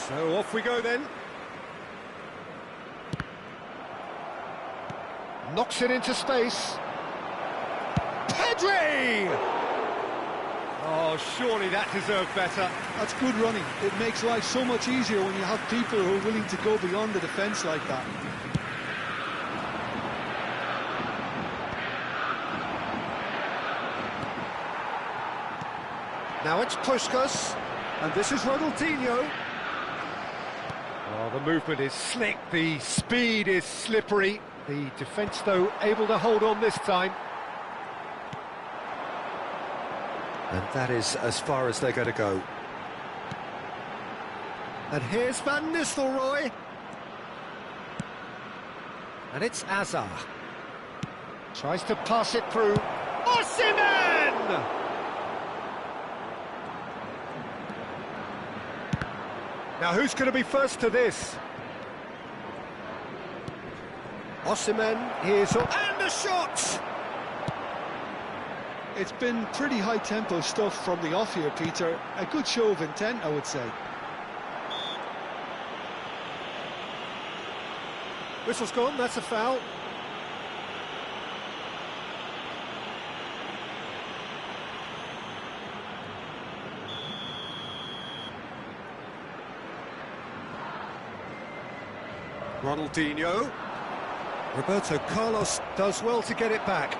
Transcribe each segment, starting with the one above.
So off we go then. Knocks it into space. Pedri! Oh, surely that deserved better. That's good running. It makes life so much easier when you have people who are willing to go beyond the defence like that. Now it's Puskas, and this is Ronaldinho. Oh, the movement is slick, the speed is slippery. The defence, though, able to hold on this time. And that is as far as they're going to go. And here's Van Nistelrooy. And it's Azar. Tries to pass it through. Osimhen! Now who's going to be first to this? Osimhen, here's up, and the shot! It's been pretty high-tempo stuff from the off here, Peter. A good show of intent, I would say. Whistle's gone, that's a foul. Ronaldinho. Roberto Carlos does well to get it back.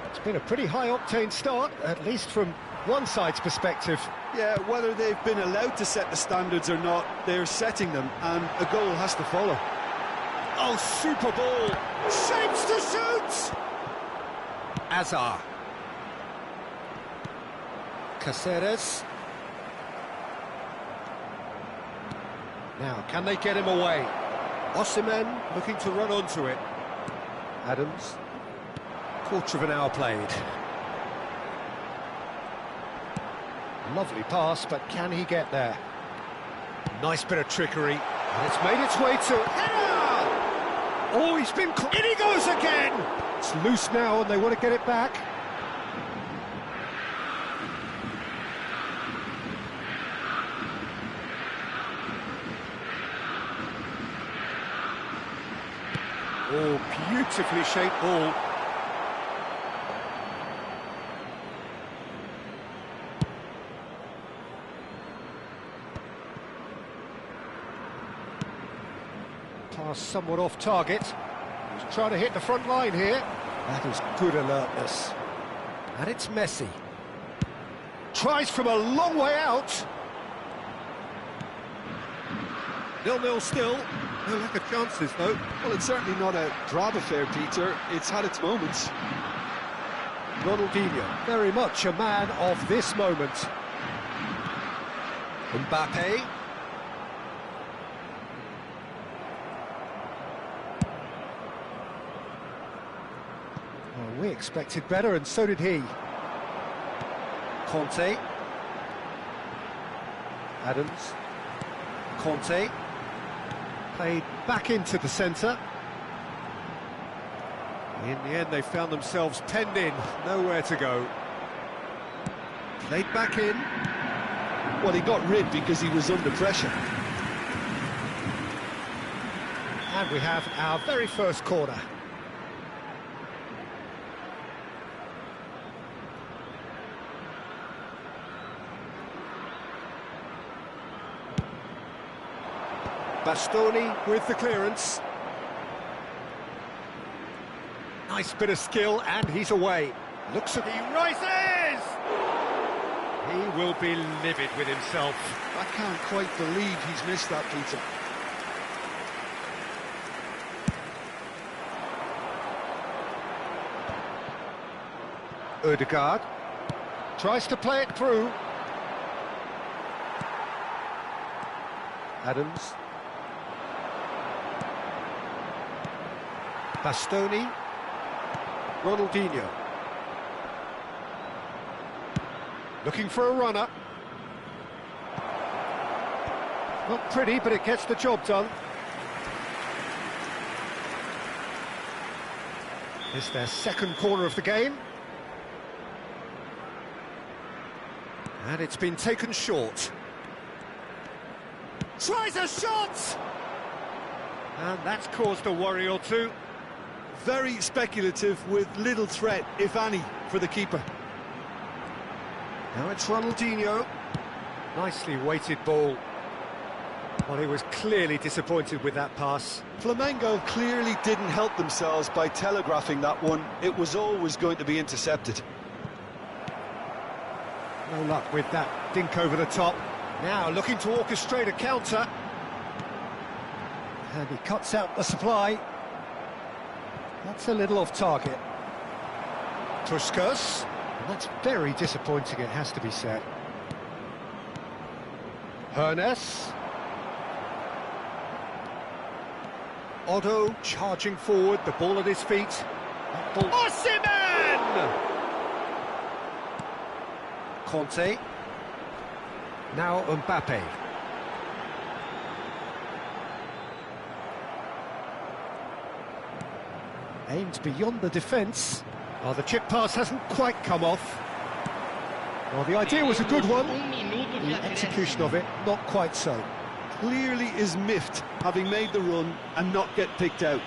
It's been a pretty high-octane start, at least from one side's perspective. Yeah, whether they've been allowed to set the standards or not, they're setting them, and a goal has to follow. Oh, super ball! Shapes to shoot! Azar. Caceres. Now, can they get him away? Osimhen looking to run onto it. Adams. Quarter of an hour played. Lovely pass, but can he get there? Nice bit of trickery. And it's made its way to... Header! Oh, he's been... In he goes again! It's loose now and they want to get it back. Oh, beautifully shaped ball. Pass somewhat off target. He's trying to hit the front line here. That is good alertness. And it's Messi. Tries from a long way out. 0-0 still. No lack of chances, though. Well, it's certainly not a drab affair, Peter. It's had its moments. Ronaldinho, very much a man of this moment. Mbappe. Oh, we expected better, and so did he. Conte. Adams. Conte. Played back into the centre. In the end, they found themselves penned in, nowhere to go. Played back in. Well, he got rid because he was under pressure. And we have our very first corner. Bastoni with the clearance. Nice bit of skill, and he's away. Looks at... He rises! He will be livid with himself. I can't quite believe he's missed that, Peter. Ødegaard tries to play it through. Adams. Bastoni. Ronaldinho. Looking for a runner. Not pretty, but it gets the job done. It's their second corner of the game. And it's been taken short. Tries a shot! And that's caused a worry or two. Very speculative with little threat, if any, for the keeper. Now it's Ronaldinho. Nicely weighted ball. Well, he was clearly disappointed with that pass. Flamengo clearly didn't help themselves by telegraphing that one. It was always going to be intercepted. No luck with that dink over the top. Now looking to orchestrate a counter. And he cuts out the supply. That's a little off target. Puskas. And that's very disappointing, it has to be said. Hernes. Otto charging forward, the ball at his feet. Osimhen! Conte. Now Mbappe. Aimed beyond the defence. Oh, the chip pass hasn't quite come off. Well, the idea was a good one. The execution of it, not quite so. Clearly is miffed, having made the run and not get picked out.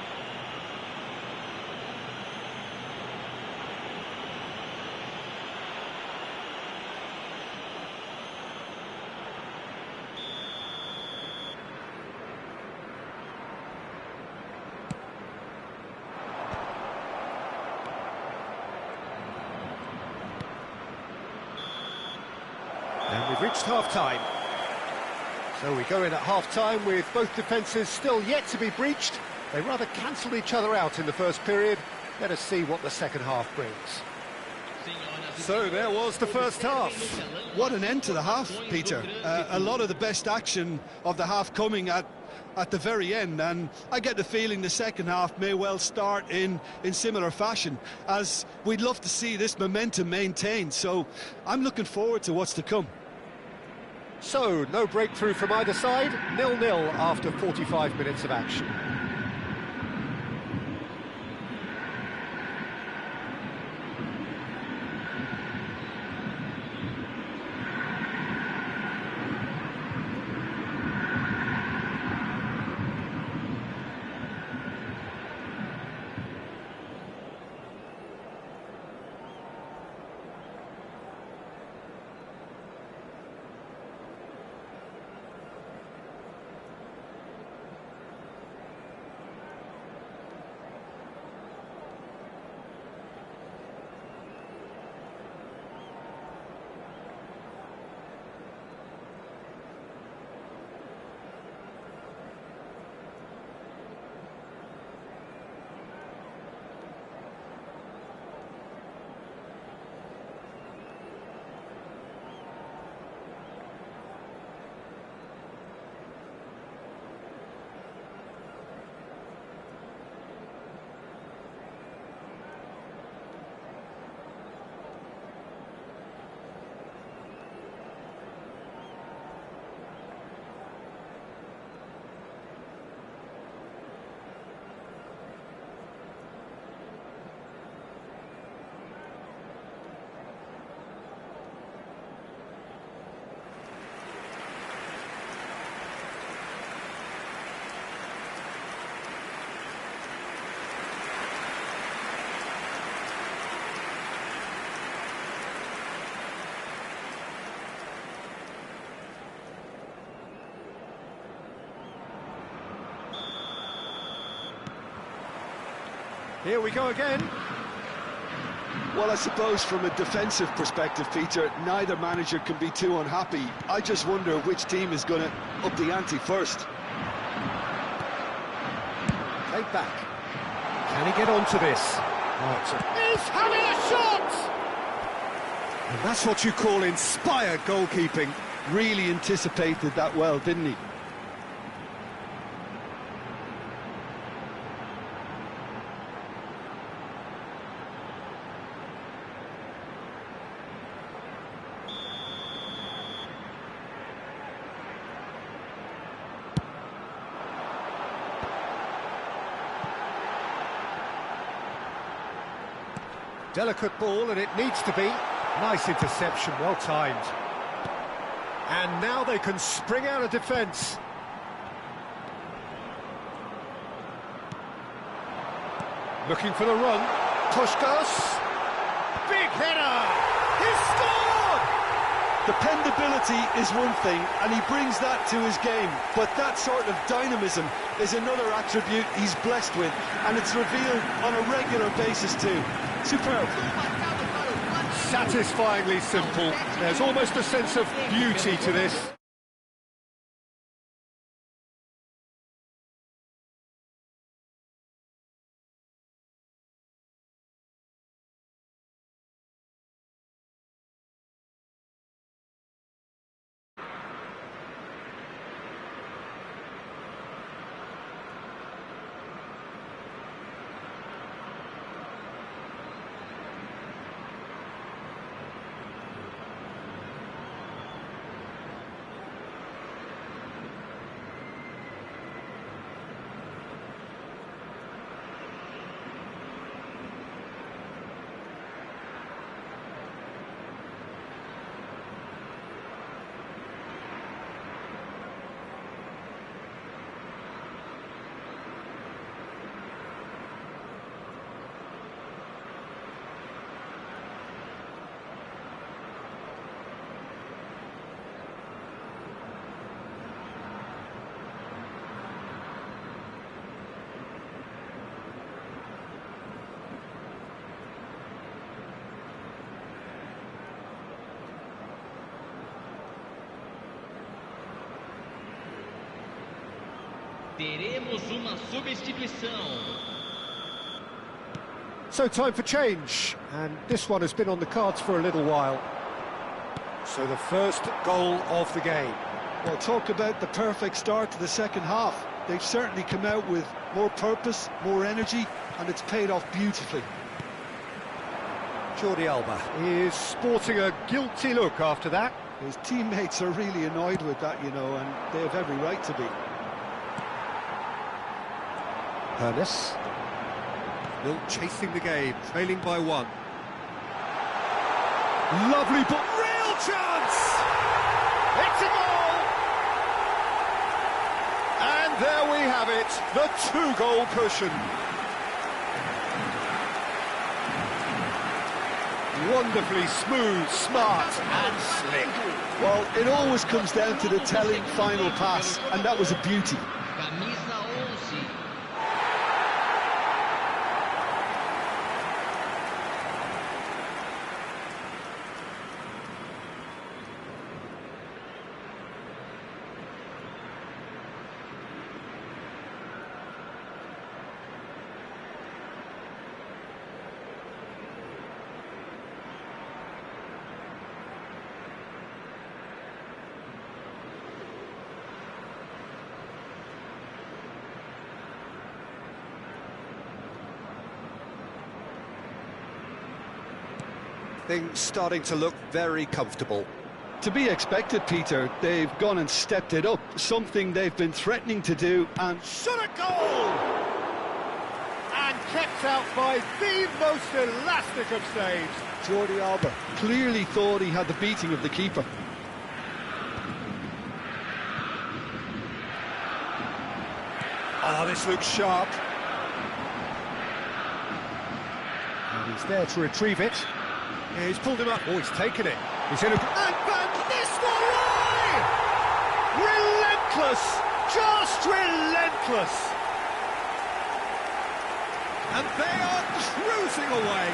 And we've reached half-time. So we go in at half-time with both defences still yet to be breached. They rather cancelled each other out in the first period. Let us see what the second half brings. So there was the first half. What an end to the half, Peter. A lot of the best action of the half coming at the very end, and I get the feeling the second half may well start in similar fashion, as we'd love to see this momentum maintained. So I'm looking forward to what's to come. So, no breakthrough from either side, 0-0 after 45 minutes of action. Here we go again. Well, I suppose from a defensive perspective, Peter, neither manager can be too unhappy. I just wonder which team is going to up the ante first. Played back. Can he get onto this? Right. He's having a shot! And that's what you call inspired goalkeeping. Really anticipated that well, didn't he? Delicate ball, and it needs to be. Nice interception, well timed. And now they can spring out of defence. Looking for the run. Puskos. Big header! He scored! Dependability is one thing, and he brings that to his game, but that sort of dynamism is another attribute he's blessed with, and it's revealed on a regular basis too. Superb. Satisfyingly simple. There's almost a sense of beauty to this. Teremos uma substituição. So time for change, and this one has been on the cards for a little while. So the first goal of the game. Well, talk about the perfect start to the second half. They've certainly come out with more purpose, more energy, and it's paid off beautifully. Jordi Alba is sporting a guilty look after that. His teammates are really annoyed with that, you know, and they have every right to be. Ernest. Still chasing the game, trailing by one. Lovely ball, real chance! It's a goal! And there we have it, the two-goal cushion. Wonderfully smooth, smart and slick. Well, it always comes down to the telling final pass, and that was a beauty. Camisa 11. Things starting to look very comfortable. To be expected, Peter. They've gone and stepped it up, something they've been threatening to do, and Shot a goal! And kept out by the most elastic of saves. Jordi Alba clearly thought he had the beating of the keeper. Oh, this looks sharp. And he's there to retrieve it. Yeah, he's pulled him up. Oh, he's taken it. He's in a... And Van Nistelrooy! Relentless! Just relentless! And they are cruising away.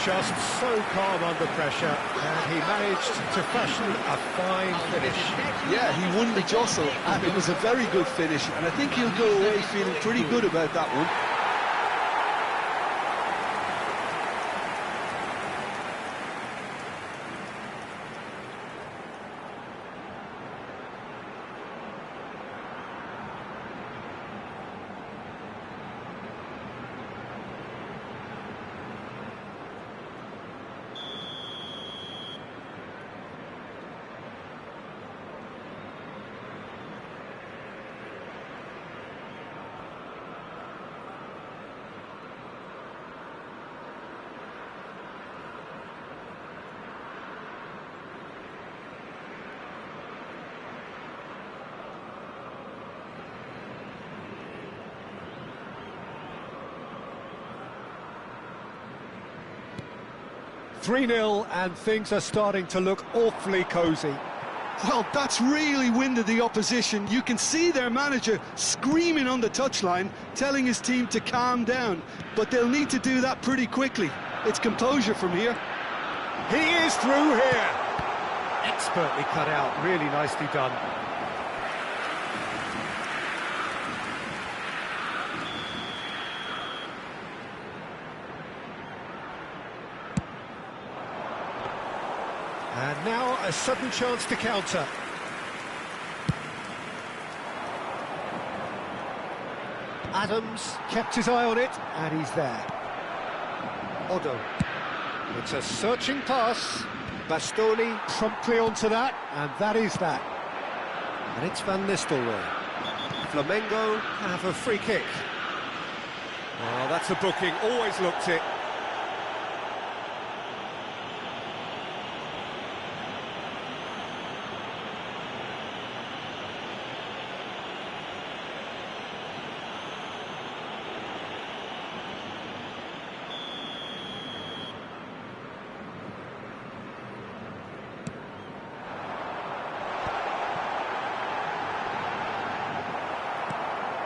Just so calm under pressure, and he managed to fashion a fine finish. Yeah, he won the jostle, and it was a very good finish, and I think he'll go away feeling pretty good about that one. 3-0 and things are starting to look awfully cosy. Well, that's really winded the opposition. You can see their manager screaming on the touchline, telling his team to calm down. But they'll need to do that pretty quickly. It's composure from here. He is through here. Expertly cut out, really nicely done. And now a sudden chance to counter. Adams kept his eye on it, and he's there. Odo. It's a searching pass. Bastoni promptly onto that, and that is that. And it's Van Nistelrooy. Flamengo have a free kick. Oh, that's a booking, always looked it.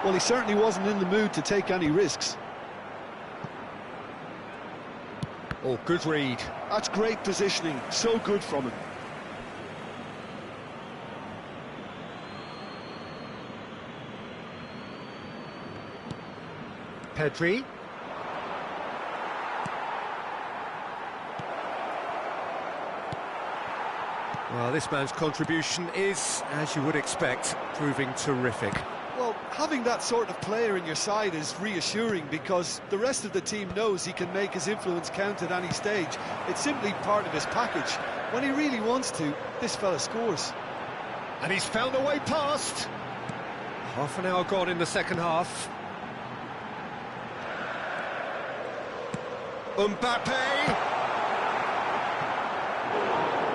Well, he certainly wasn't in the mood to take any risks. Oh, good read. That's great positioning, so good from him. Pedri. Well, this man's contribution is, as you would expect, proving terrific. Well, having that sort of player in your side is reassuring because the rest of the team knows he can make his influence count at any stage. It's simply part of his package. When he really wants to, this fella scores. And he's found a way past. Half an hour gone in the second half. Mbappe.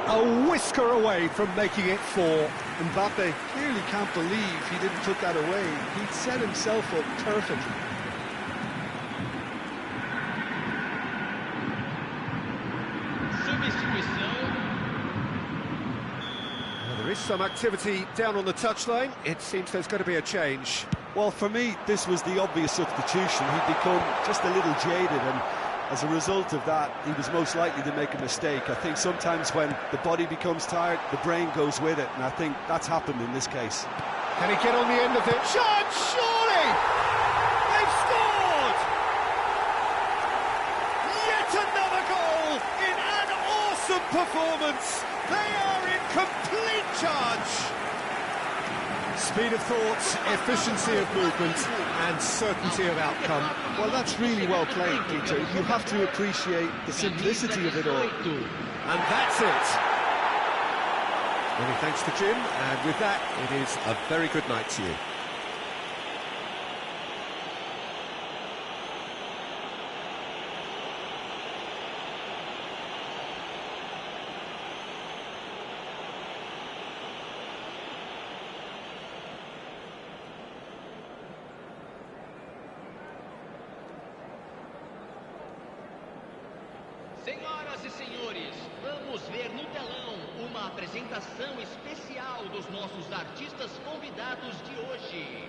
A whisker away from making it 4. Mbappe clearly can't believe he didn't put that away. He'd set himself up perfectly. Substituição. Well, there is some activity down on the touchline. It seems there's going to be a change. Well, for me, this was the obvious substitution. He'd become just a little jaded, and as a result of that, he was most likely to make a mistake. I think sometimes when the body becomes tired, the brain goes with it, and I think that's happened in this case. Can he get on the end of it? Shot, surely! They've scored! Yet another goal in an awesome performance. They are in complete charge. Speed of thought, efficiency of movement, and certainty of outcome. Well, that's really well played, Peter. You have to appreciate the simplicity of it all. And that's it. Many thanks to Jim, and with that, it is a very good night to you. Senhoras e senhores, vamos ver no telão uma apresentação especial dos nossos artistas convidados de hoje.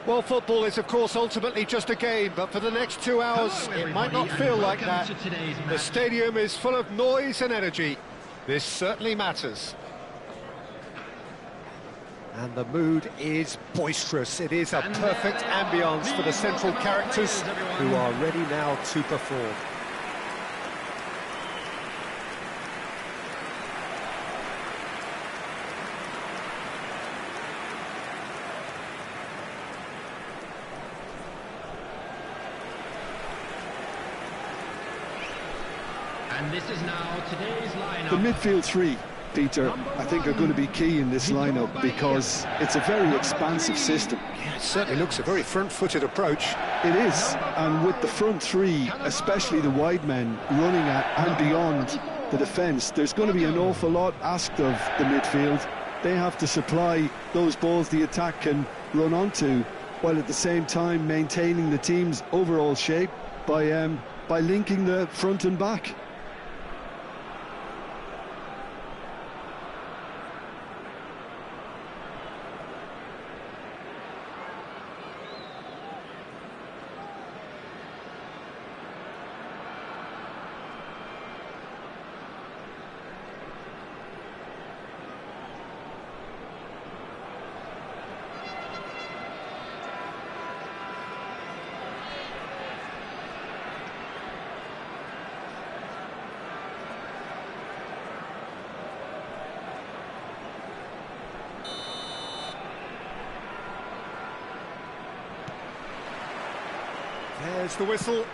Well, football is, of course, ultimately just a game, but for the next 2 hours, it might not feel like that. The stadium is full of noise and energy. This certainly matters. And the mood is boisterous. It is a perfect ambience for the central characters who are ready now to perform. And this is now today's lineup. The midfield three, Peter, I think are going to be key in this lineup because it's a very expansive system. Yeah, it certainly looks a very front-footed approach. It is, and with the front three, especially the wide men running at and beyond the defence, there's going to be an awful lot asked of the midfield. They have to supply those balls the attack can run onto, while at the same time maintaining the team's overall shape by linking the front and back. There's the whistle.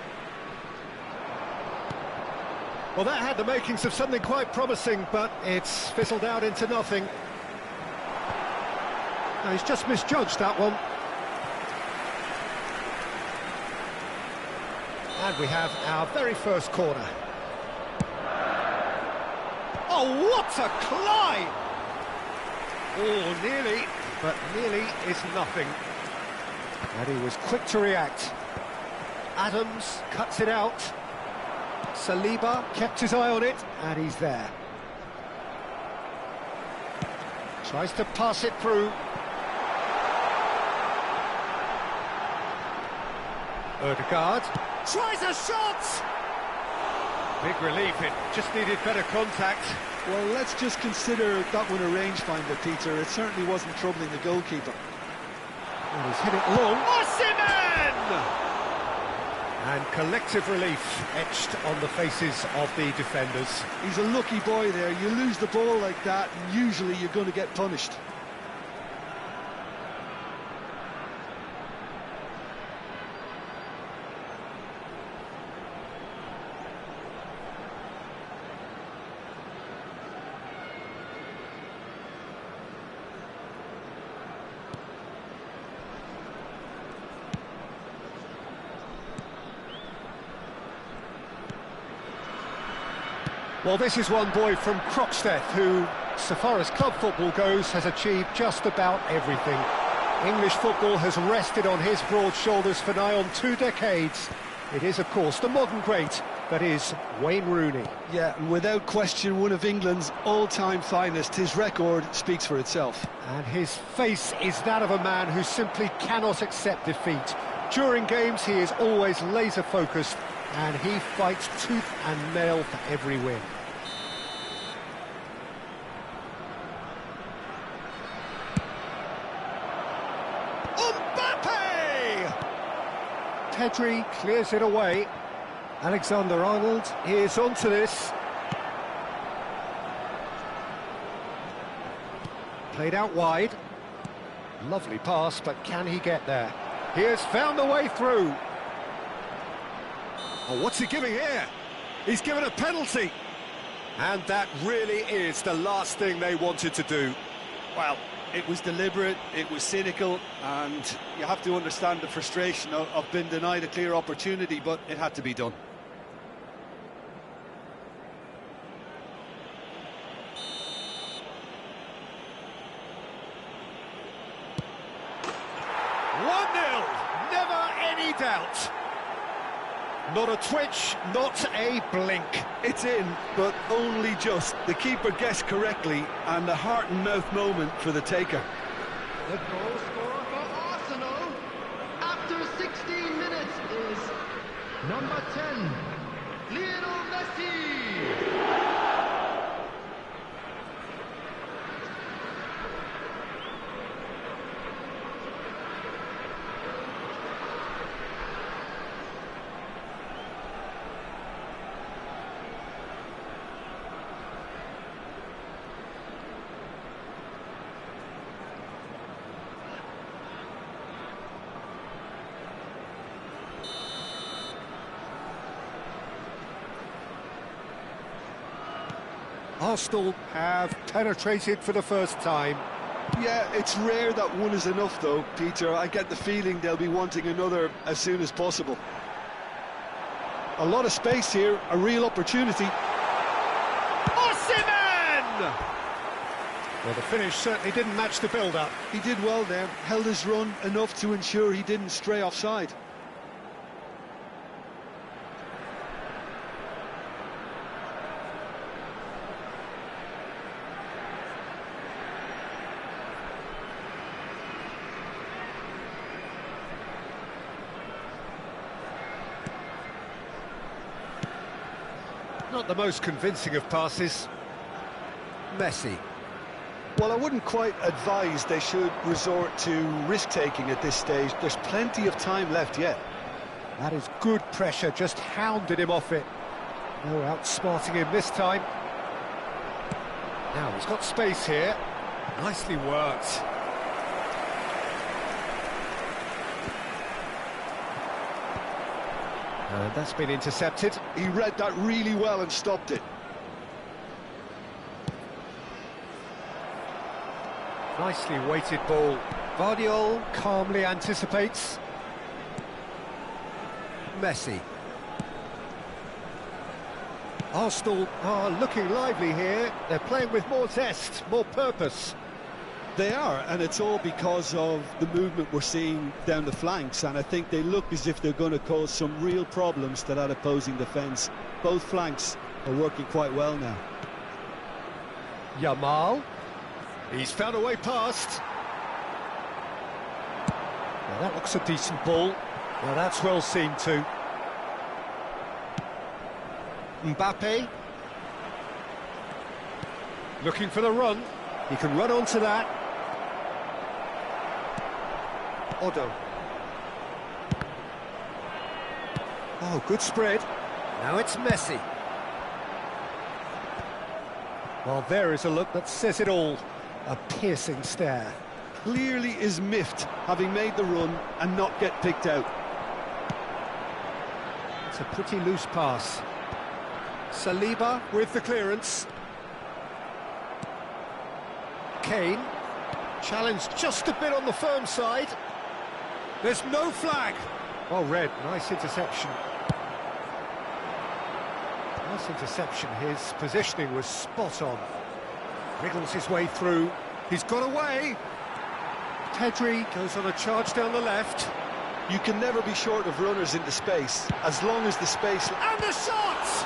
Well, that had the makings of something quite promising, but it's fizzled out into nothing. No, he's just misjudged that one. And we have our very first corner. Oh, what a climb! Oh, nearly, but nearly is nothing. And he was quick to react. Adams cuts it out. Saliba kept his eye on it, and he's there. Tries to pass it through. Ødegaard tries a shot! Big relief, it just needed better contact. Well, let's just consider that one a rangefinder, Peter. It certainly wasn't troubling the goalkeeper. And he's hit it long. Osimhen! And collective relief etched on the faces of the defenders. He's a lucky boy there. You lose the ball like that, and usually you're going to get punished. Well, this is one boy from Croxteth who, so far as club football goes, has achieved just about everything. English football has rested on his broad shoulders for nigh on 2 decades. It is, of course, the modern great that is Wayne Rooney. Yeah, and without question, one of England's all-time finest. His record speaks for itself. And his face is that of a man who simply cannot accept defeat. During games, he is always laser-focused, and he fights tooth and nail for every win. Mbappe! Pedri clears it away. Alexander-Arnold is onto this. Played out wide. Lovely pass, but can he get there? He has found the way through. Oh, what's he giving here? He's given a penalty. And that really is the last thing they wanted to do. Well, it was deliberate, it was cynical, and you have to understand the frustration of being denied a clear opportunity, but it had to be done. Never any doubt. Not a twitch, not a blink. It's in, but only just. The keeper guessed correctly, and a heart-and-mouth moment for the taker. The goal scorer for Arsenal, Number 10, Lionel Messi. Arsenal have penetrated for the first time. Yeah, it's rare that one is enough though, Peter. I get the feeling they'll be wanting another as soon as possible. A lot of space here, a real opportunity. Osimhen! Well, the finish certainly didn't match the build-up. He did well there, held his run enough to ensure he didn't stray offside. Not the most convincing of passes. Messi. Well, I wouldn't quite advise they should resort to risk-taking at this stage. There's plenty of time left yet. That is good pressure, just hounded him off it. No outsmarting him this time. Now, he's got space here. Nicely worked. And that's been intercepted. He read that really well and stopped it. Nicely weighted ball. Vardiol calmly anticipates. Messi. Arsenal are looking lively here. They're playing with more zest, more purpose. They are, and it's all because of the movement we're seeing down the flanks, and I think they look as if they're going to cause some real problems to that opposing defence. Both flanks are working quite well now. Yamal. He's found a way past. Well, that looks a decent ball. Well, that's well seen too. Mbappe. Looking for the run. He can run onto that. Odo. Oh, good spread. Now it's Messi. Well, there is a look that says it all. A piercing stare. Clearly is miffed, having made the run and not get picked out. It's a pretty loose pass. Saliba with the clearance. Kane. Challenged just a bit on the firm side. There's no flag. Well read, nice interception. Nice interception, his positioning was spot on. Wriggles his way through. He's got away. Pedri goes on a charge down the left. You can never be short of runners into space, as long as the space... And the shot!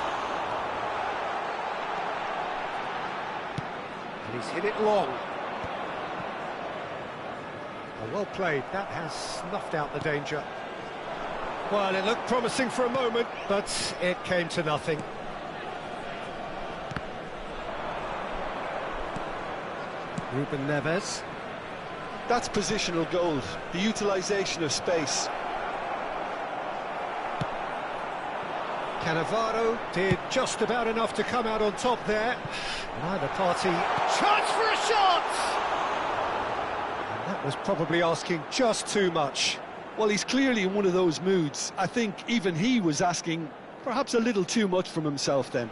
And he's hit it long. Well played, that has snuffed out the danger. Well, it looked promising for a moment, but it came to nothing. Ruben Neves. That's positional gold, the utilisation of space. Cannavaro did just about enough to come out on top there. Neither party... Chance for a shot! That was probably asking just too much. Well, he's clearly in one of those moods. I think even he was asking perhaps a little too much from himself then.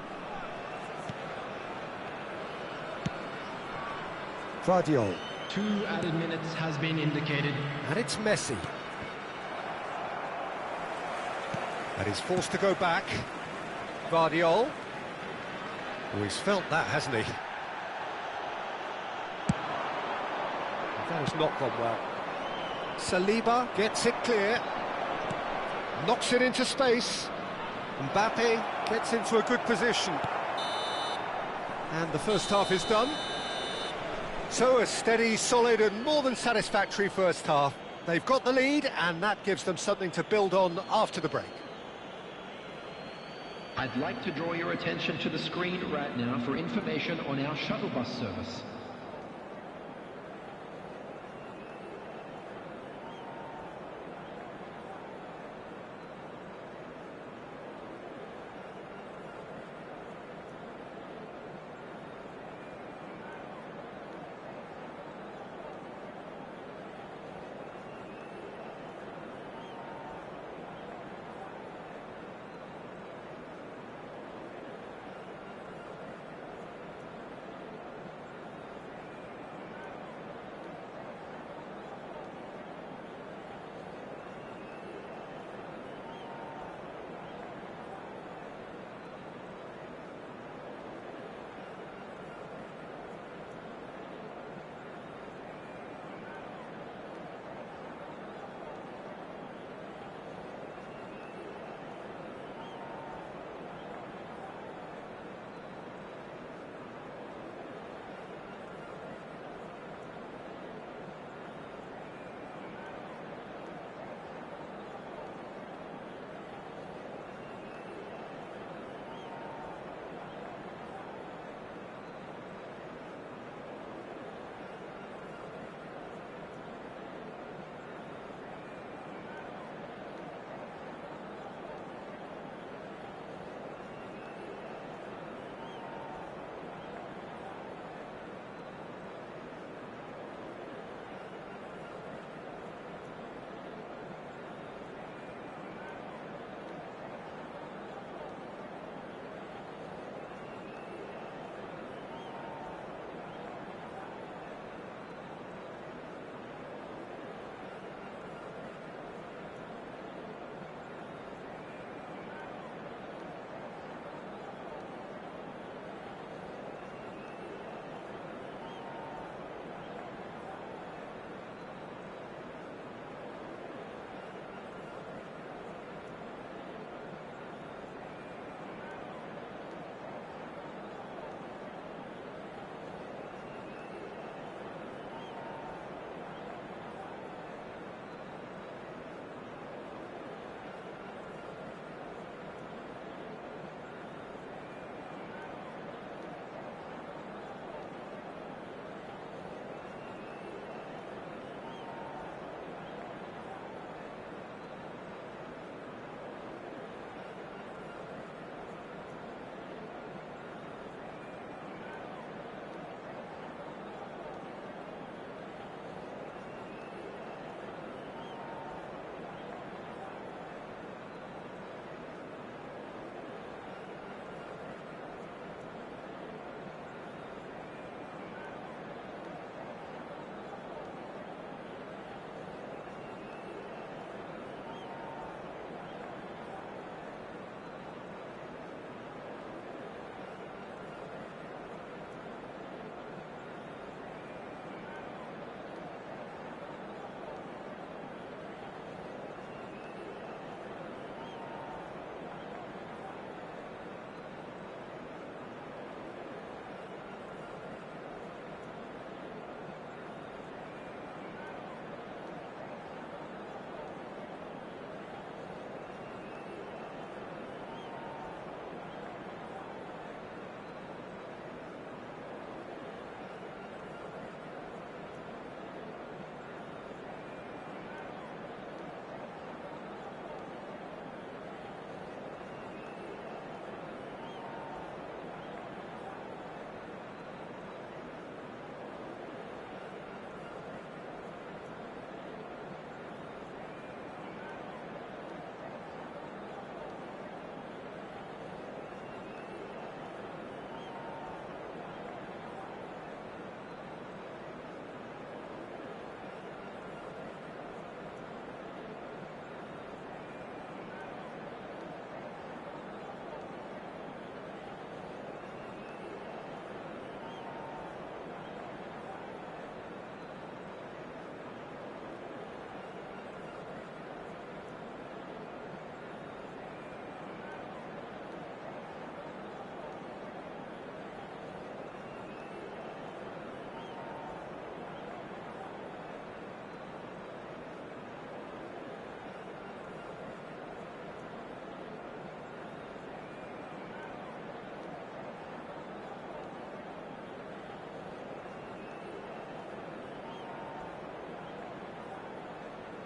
Vardiol. 2 added minutes has been indicated. And it's Messi. And he's forced to go back. Vardiol. Oh, he's felt that, hasn't he? That has not gone well. Saliba gets it clear. Knocks it into space. Mbappe gets into a good position. And the first half is done. So a steady, solid and more than satisfactory first half. They've got the lead and that gives them something to build on after the break. I'd like to draw your attention to the screen right now for information on our shuttle bus service.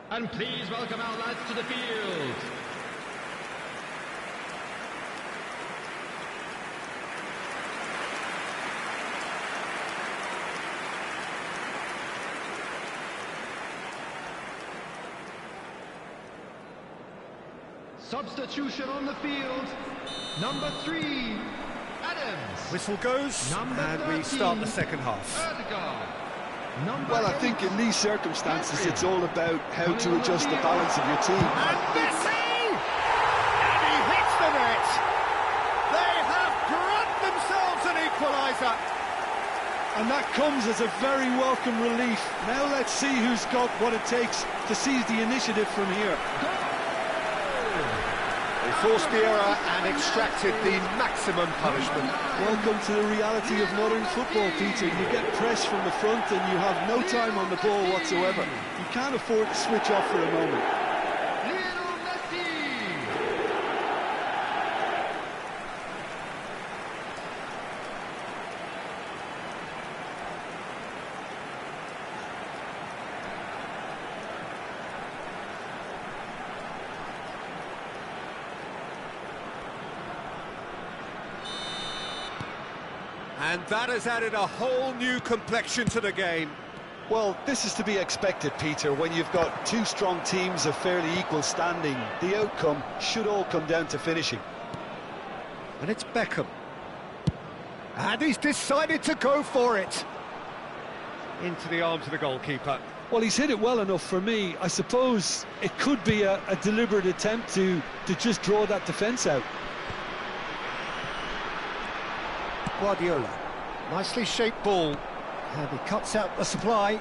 And please welcome our lads to the field. Substitution on the field. Number 3, Adams. Whistle goes, Number and 13, we start the second half. Well, I think in these circumstances it's all about how to adjust the balance of your team. And Messi! And he hits the net! They have grabbed themselves an equaliser! And that comes as a very welcome relief. Now let's see who's got what it takes to seize the initiative from here. They forced the error and extracted the maximum punishment. Welcome to the reality of modern football, Peter. You get press from the front and you have no time on the ball whatsoever. You can't afford to switch off for a moment. And that has added a whole new complexion to the game. Well, this is to be expected, Peter, when you've got two strong teams of fairly equal standing. The outcome should all come down to finishing. And it's Beckham. And he's decided to go for it. Into the arms of the goalkeeper. Well, he's hit it well enough for me. I suppose it could be a deliberate attempt to just draw that defence out. Guardiola. Nicely shaped ball. And he cuts out the supply.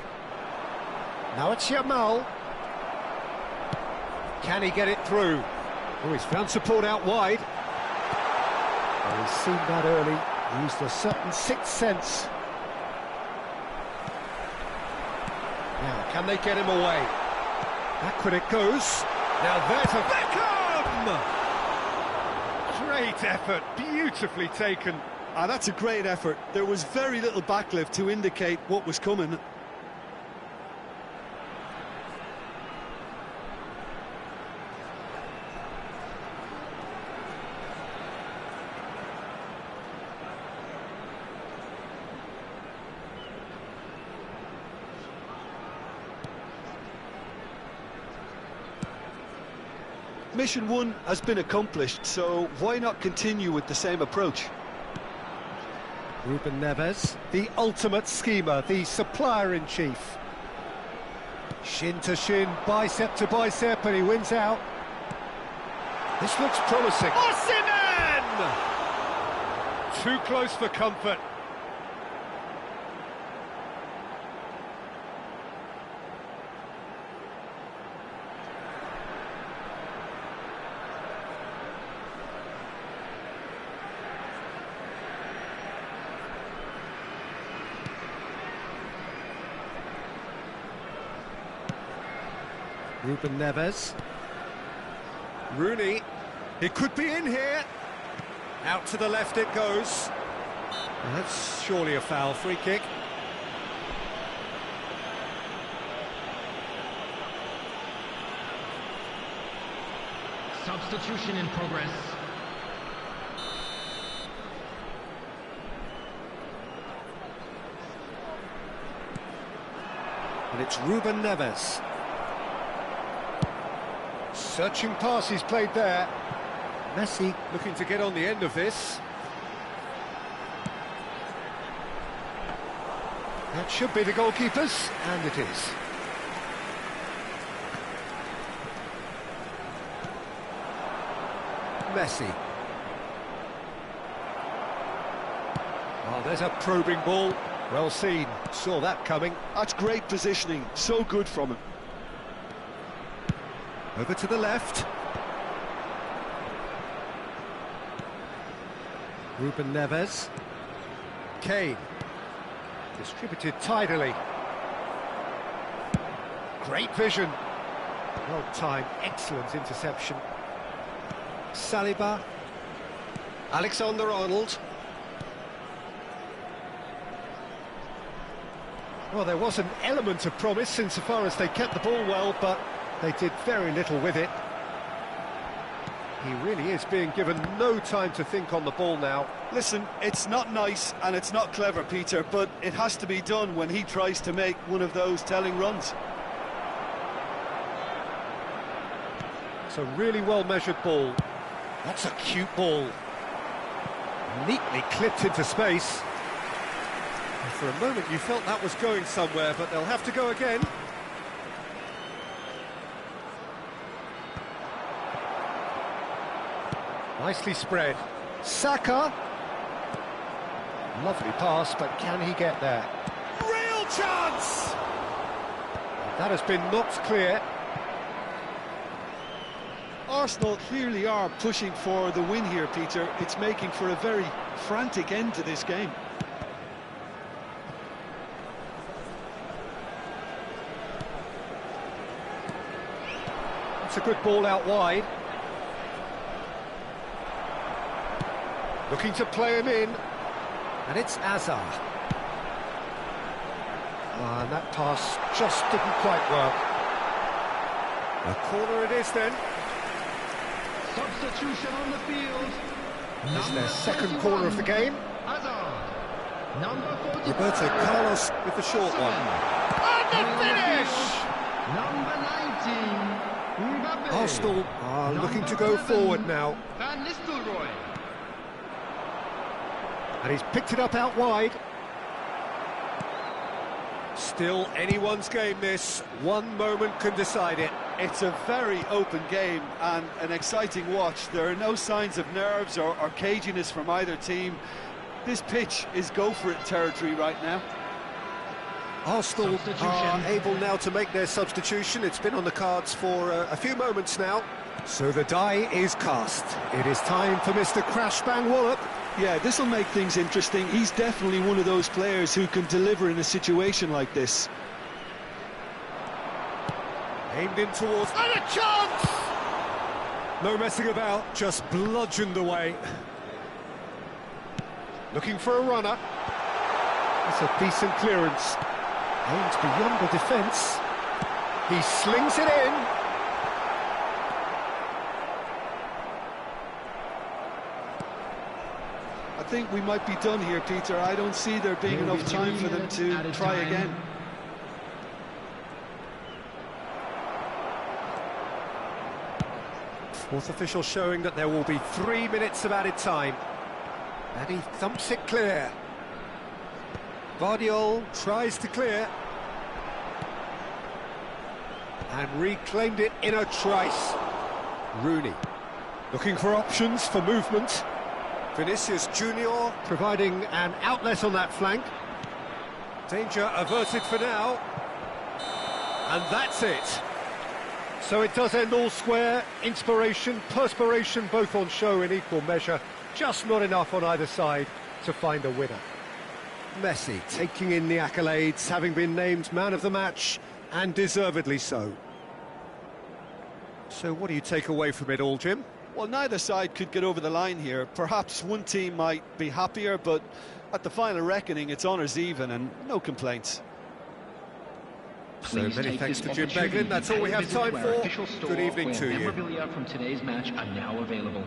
Now it's Yamal. Can he get it through? Oh, he's found support out wide. Oh, he's seen that early. Used a certain sixth sense. Now, can they get him away? Backward it goes. Now there's a Beckham! Great effort, beautifully taken. Ah, that's a great effort. There was very little backlift to indicate what was coming. Mission 1 has been accomplished, so why not continue with the same approach? Ruben Neves, the ultimate schemer, the supplier-in-chief. Shin to shin, bicep to bicep, and he wins out. This looks promising. Osimhen! Too close for comfort. Ruben Neves. Rooney. It could be in here. Out to the left it goes. And that's surely a foul. Free kick. Substitution in progress. And it's Ruben Neves. Searching pass he's played there. Messi looking to get on the end of this. That should be the goalkeepers, and it is. Messi. Oh, there's a probing ball. Well seen. Saw that coming. That's great positioning. So good from him. Over to the left. Ruben Neves. Kane. Distributed tidily. Great vision. Well timed, excellent interception. Saliba. Alexander-Arnold. Well, there was an element of promise insofar as they kept the ball well, but They did very little with it. He really is being given no time to think on the ball now. Listen, it's not nice and it's not clever, Peter, but it has to be done when he tries to make one of those telling runs. It's a really well-measured ball. That's a cute ball. Neatly clipped into space. And for a moment you felt that was going somewhere, but they'll have to go again. Nicely spread. Saka. Lovely pass, but can he get there? Real chance! That has been knocked clear. Arsenal clearly are pushing for the win here, Peter. It's making for a very frantic end to this game. It's a good ball out wide. Looking to play him in. And it's Azar. And that pass just didn't quite work. A corner it is then. Substitution on the field. It's their second corner of the game. Hazard. Number 45. Roberto Carlos with the short one. And the finish! Number 19. Mbappe. Arsenal are looking to go forward now. Van Nistelrooy. And he's picked it up out wide. Still anyone's game this. One moment can decide it. It's a very open game and an exciting watch. There are no signs of nerves or caginess from either team. This pitch is go-for-it territory right now. Arsenal are able now to make their substitution. It's been on the cards for a few moments now. So the die is cast. It is time for Mr. Crash Bang Wallop. Yeah, this will make things interesting. He's definitely one of those players who can deliver in a situation like this. Aimed in towards... And a chance! No messing about, just bludgeoned away. Looking for a runner. It's a decent clearance. Aimed beyond the defence. He slings it in. I think we might be done here, Peter. I don't see there being enough time for them to try again. Fourth official showing that there will be 3 minutes of added time. And he thumps it clear. Guardiola tries to clear. And reclaimed it in a trice. Rooney looking for options for movement. Vinicius Junior providing an outlet on that flank. Danger averted for now. And that's it. So it does end all square. Inspiration, perspiration, both on show in equal measure. Just not enough on either side to find a winner. Messi taking in the accolades, having been named man of the match, and deservedly so. So what do you take away from it all, Jim? Well, neither side could get over the line here. Perhaps one team might be happier, but at the final reckoning, it's honours even and no complaints. So many thanks to Jim Beglin. That's all we have time for. Good evening to you. Memorabilia from today's match are now available.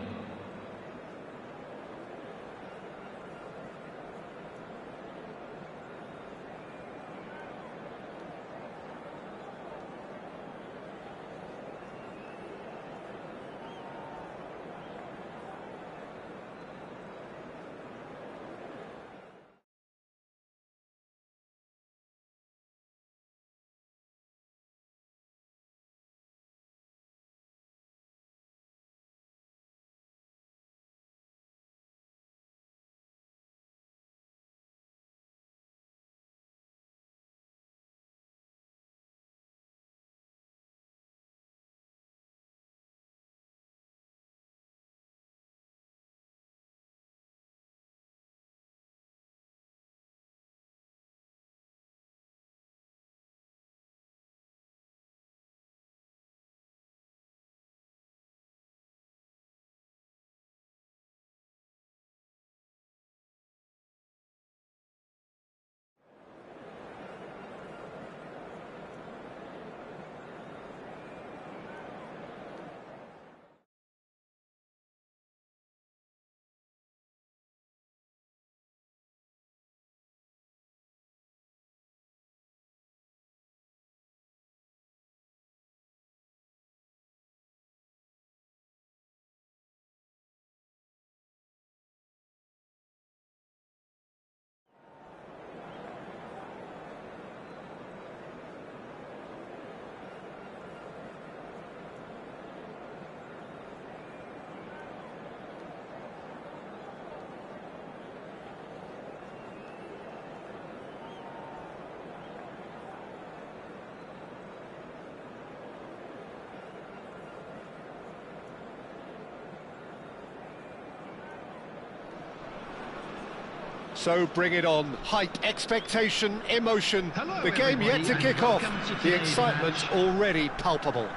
So bring it on. Hype, expectation, emotion. Hello, The game yet to everybody, kick and off. welcome to The today's excitement's match. already palpable.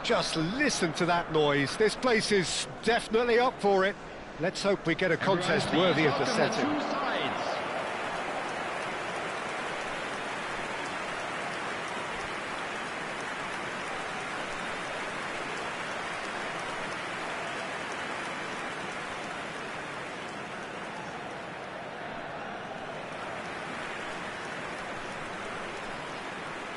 Just listen to that noise. This place is definitely up for it. Let's hope we get a contest worthy of the setting. Two sides.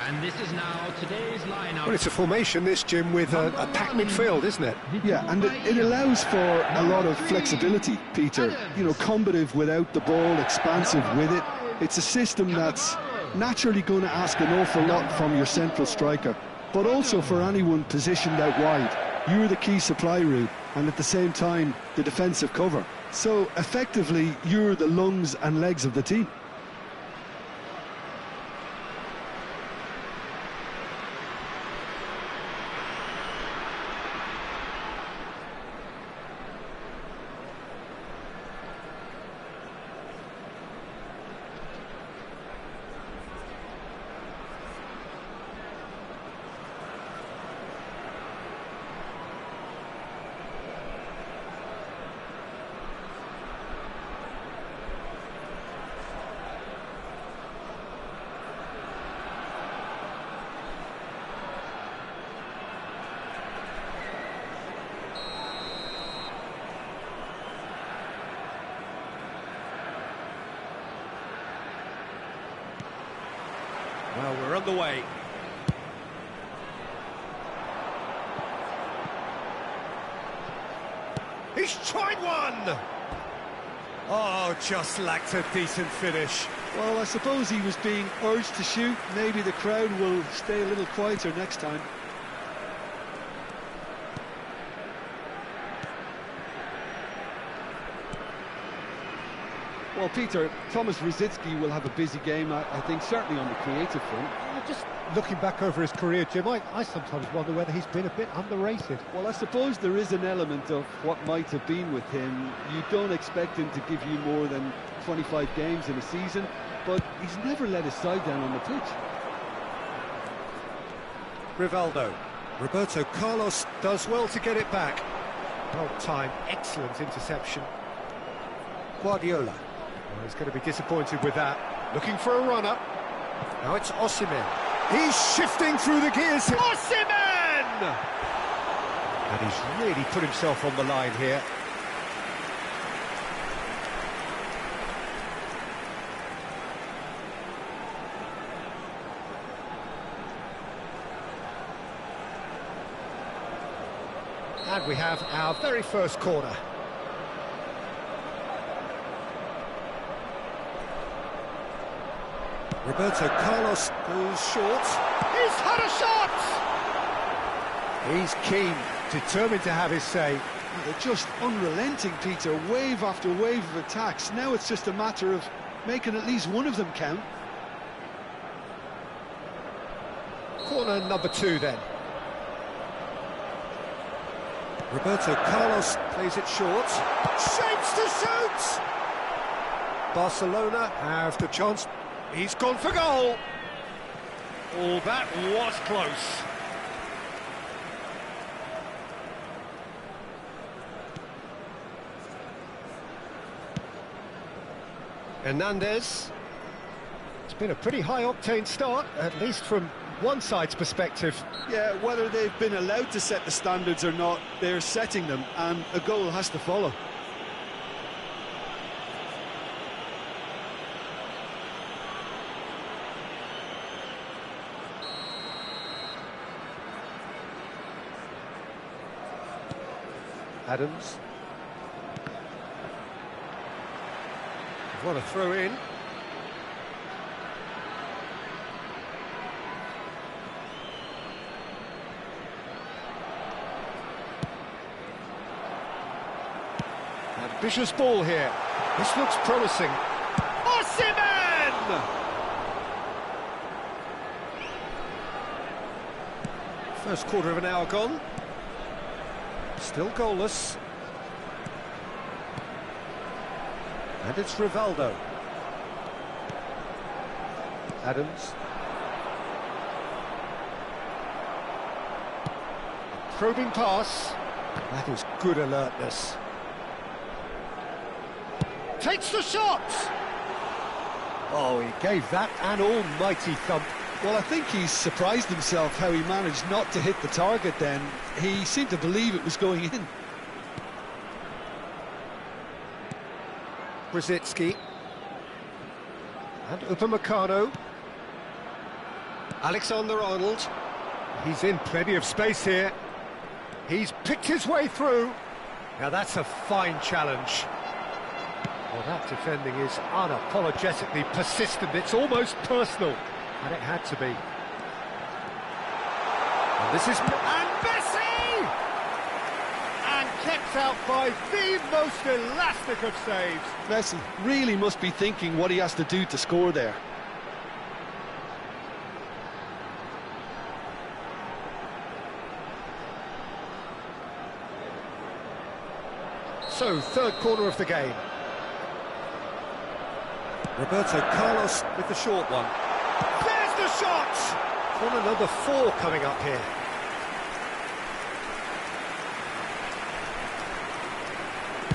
And this is now today's lineup. Well, it's a formation, this, Jim, with a packed midfield, isn't it? Yeah, and it allows for a lot of flexibility, Peter. You know, combative without the ball, expansive with it. It's a system that's naturally going to ask an awful lot from your central striker, but also for anyone positioned out wide. You're the key supply route, and at the same time, the defensive cover. So, effectively, you're the lungs and legs of the team. Well, we're underway. He's tried one! Oh, just lacked a decent finish. Well, I suppose he was being urged to shoot. Maybe the crowd will stay a little quieter next time. Well, Peter, Thomas Rosicky will have a busy game, I think, certainly on the creative front. Just looking back over his career, Jim, I sometimes wonder whether he's been a bit underrated. Well, I suppose there is an element of what might have been with him. You don't expect him to give you more than 25 games in a season, but he's never let his side down on the pitch. Rivaldo. Roberto Carlos does well to get it back. Well timed, excellent interception. Guardiola. Well, he's going to be disappointed with that. Looking for a runner. Now it's Osimhen. He's shifting through the gears. Osimhen! And he's really put himself on the line here. And we have our very first corner. Roberto Carlos goes short. He's had a shot! He's keen, determined to have his say. They're just unrelenting, Peter, wave after wave of attacks. Now it's just a matter of making at least one of them count. Corner number 2 then. Roberto Carlos plays it short. Shapes to shoot! Barcelona have the chance. He's gone for goal. Oh, that was close. Hernandez. It's been a pretty high-octane start, at least from one side's perspective. Yeah, whether they've been allowed to set the standards or not, they're setting them, and a goal has to follow. Adams. What a throw in. Ambitious ball here. This looks promising. Osimhen! First quarter of an hour gone. Still goalless. And it's Rivaldo. Adams. Probing pass. That is good alertness. Takes the shot! Oh, he gave that an almighty thump. Well, I think he's surprised himself how he managed not to hit the target then. He seemed to believe it was going in. Brzezinski. And Upamecano. Alexander-Arnold. He's in plenty of space here. He's picked his way through. Now that's a fine challenge. Well, that defending is unapologetically persistent. It's almost personal. And it had to be. And this is... And Messi! And kept out by the most elastic of saves. Messi really must be thinking what he has to do to score there. So, third corner of the game. Roberto Carlos with the short one. There's the shot! On another 4 coming up here.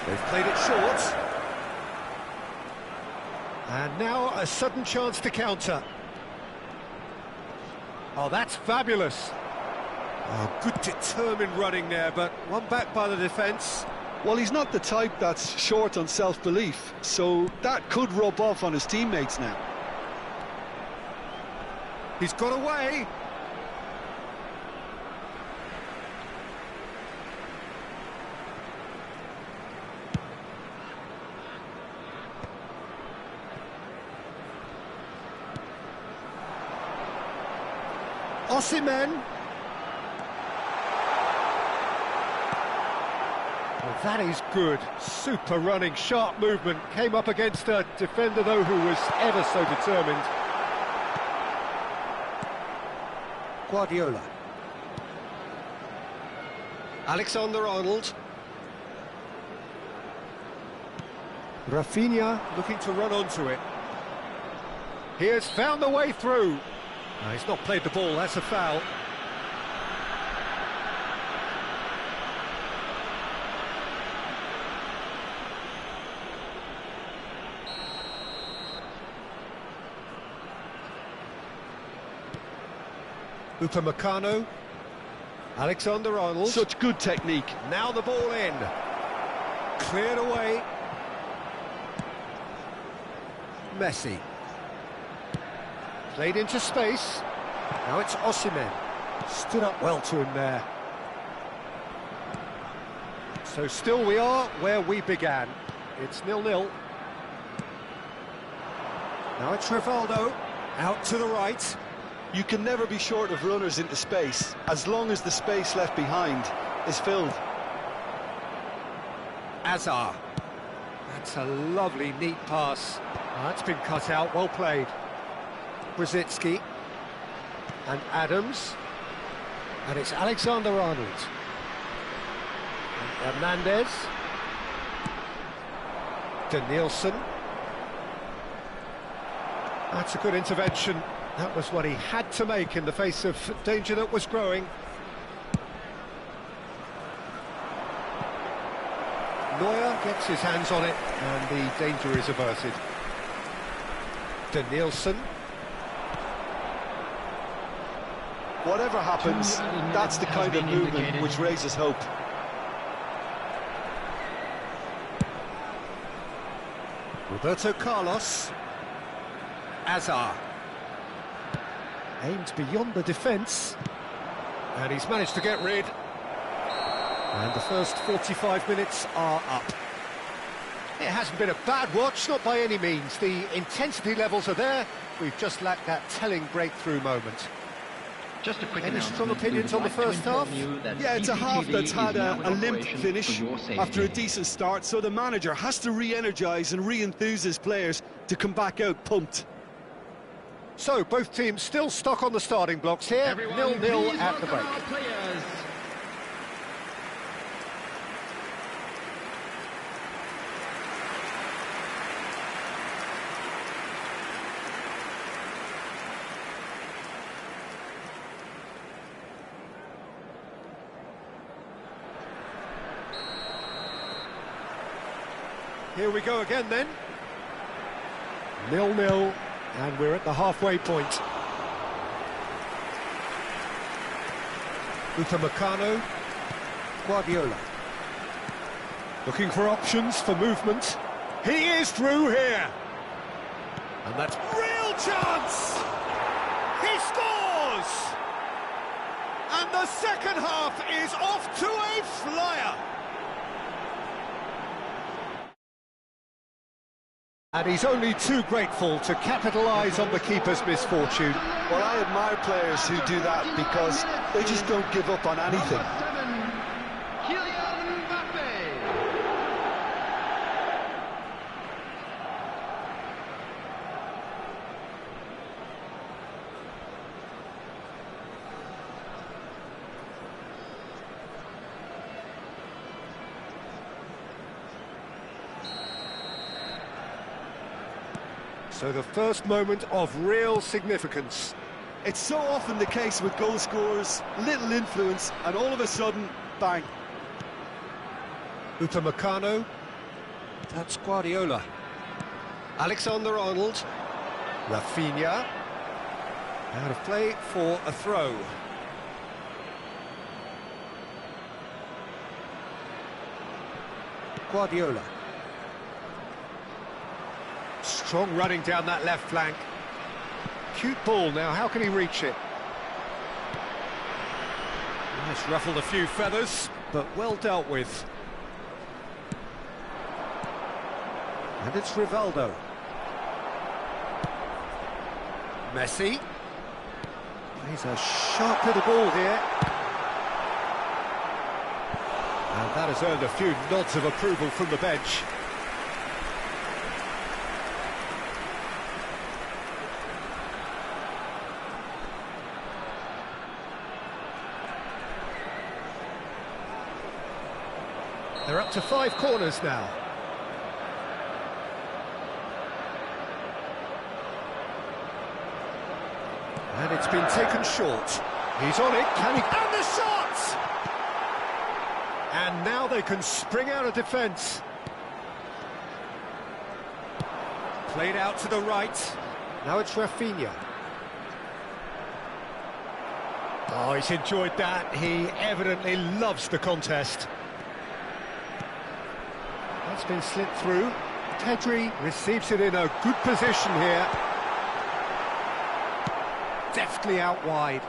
They've played it short. And now a sudden chance to counter. Oh, that's fabulous. Oh, good determined running there, but one back by the defence. Well, he's not the type that's short on self-belief, so that could rub off on his teammates now. He's got away. Osimhen. Well, that is good. Super running, sharp movement. Came up against a defender, though, who was ever so determined. Guardiola. Alexander-Arnold. Rafinha looking to run onto it. He has found the way through. No, he's not played the ball, that's a foul. Upamecano. Alexander-Arnold. Such good technique. Now the ball in. Cleared away. Messi. Played into space. Now it's Osimhen. Stood up well to him there. So still we are where we began. It's 0-0. Now it's Rivaldo. Out to the right. You can never be short of runners into space, as long as the space left behind is filled. Azar. That's a lovely, neat pass. Oh, that's been cut out, well played. Brzezinski. And Adams. And it's Alexander-Arnold. And Hernandez. Danielson. That's a good intervention. That was what he had to make in the face of danger that was growing. Neuer gets his hands on it, and the danger is averted. Danielson. Whatever happens, that's the kind of movement which raises hope. Roberto Carlos. Azar. Aimed beyond the defence. And he's managed to get rid. And the first 45 minutes are up. It hasn't been a bad watch, not by any means. The intensity levels are there. We've just lacked that telling breakthrough moment. Just a quick Any strong opinions on the first half? Yeah, it's a half that's had a limp finish after a decent start, so the manager has to re-energise and re-enthuse his players to come back out pumped. So, both teams still stuck on the starting blocks here, 0-0 at the break. Here we go again then. 0-0, and we're at the halfway point. Upamecano, Guardiola. Looking for options for movement. He is through here. And that's real chance! He scores! And the second half is off to a flyer. And he's only too grateful to capitalise on the keeper's misfortune. Well, I admire players who do that because they just don't give up on anything. So the first moment of real significance. It's so often the case with goal scorers, little influence, and all of a sudden, bang. Upamecano. That's Guardiola. Alexander-Arnold. Rafinha. Out of play for a throw. Guardiola. Strong running down that left flank. Cute ball now, how can he reach it? It's ruffled a few feathers, but well dealt with. And it's Rivaldo. Messi. He's a sharp little ball here. And that has earned a few nods of approval from the bench. They're up to 5 corners now. And it's been taken short. He's on it, can he? And the shot! And now they can spring out of defence. Played out to the right. Now it's Rafinha. Oh, he's enjoyed that. He evidently loves the contest. That's been slipped through. Pedri receives it in a good position here. Deftly out wide.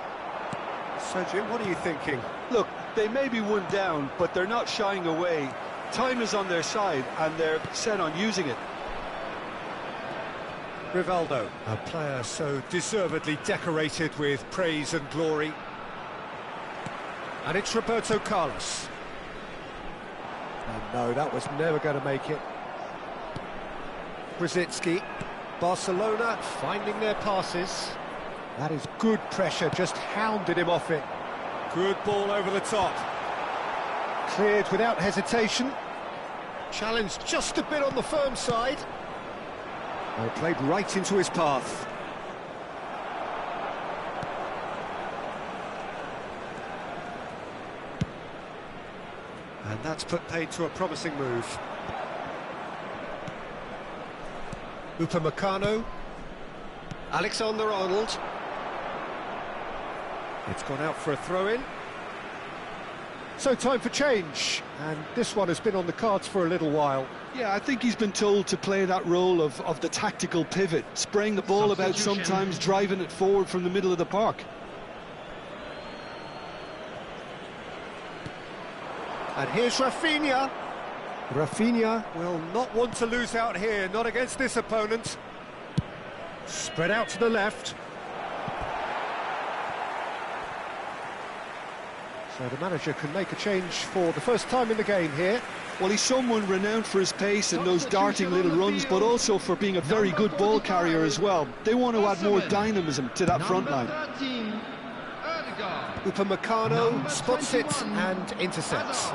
So, Jim, what are you thinking? Look, they may be one down, but they're not shying away. Time is on their side, and they're set on using it. Rivaldo, a player so deservedly decorated with praise and glory. And it's Roberto Carlos. No, that was never going to make it. Brzezinski. Barcelona finding their passes. That is good pressure, just hounded him off it. Good ball over the top. Cleared without hesitation. Challenged just a bit on the firm side. Well, played right into his path. And that's put paid to a promising move. Upamecano. Alexander-Arnold. It's gone out for a throw-in. So time for change, and this one has been on the cards for a little while. Yeah, I think he's been told to play that role of the tactical pivot, spraying the ball about sometimes, driving it forward from the middle of the park. And here's Rafinha. Rafinha will not want to lose out here, not against this opponent. Spread out to the left. So the manager can make a change for the first time in the game here. Well, he's someone renowned for his pace and those darting little runs, but also for being a very good ball carrier as well. They want to add more dynamism to that front line. Upamecano spots it and intercepts.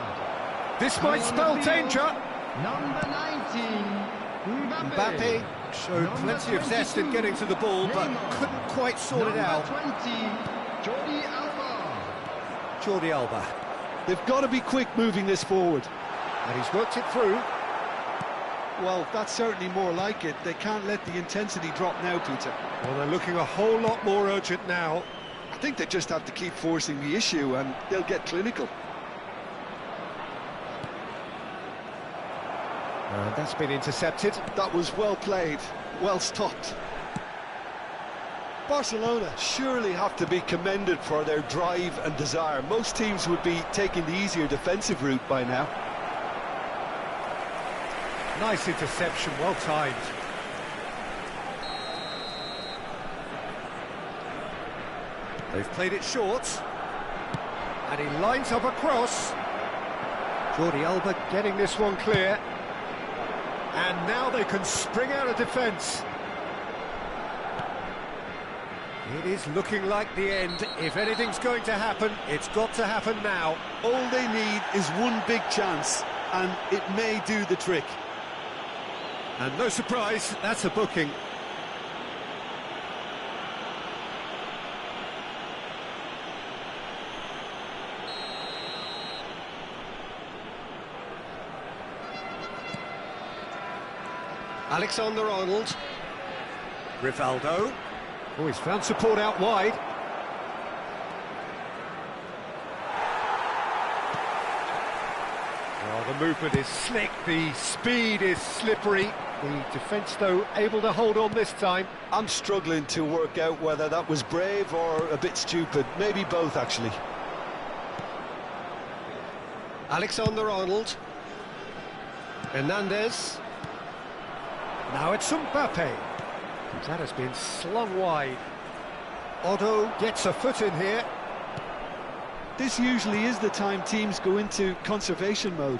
This might spell danger. Number 19, Mbappe showed plenty of zest in getting to the ball, but couldn't quite sort it out. 20, Jordi Alba. Jordi Alba. They've got to be quick moving this forward. And he's worked it through. Well, that's certainly more like it. They can't let the intensity drop now, Peter. Well, they're looking a whole lot more urgent now. I think they just have to keep forcing the issue and they'll get clinical. And that's been intercepted. That was well played, well stopped. Barcelona surely have to be commended for their drive and desire. Most teams would be taking the easier defensive route by now. Nice interception, well timed. They've played it short. And he lines up a cross. Jordi Alba getting this one clear. And now they can spring out of defence. It is looking like the end. If anything's going to happen, it's got to happen now. All they need is one big chance, and it may do the trick. And no surprise, that's a booking. Alexander-Arnold. Rivaldo. Oh, he's found support out wide. Well, the movement is slick, the speed is slippery. The defence, though, able to hold on this time. I'm struggling to work out whether that was brave or a bit stupid. Maybe both, actually. Alexander-Arnold. Hernandez. Now it's Mbappe. That has been slung wide. Otto gets a foot in here. This usually is the time teams go into conservation mode.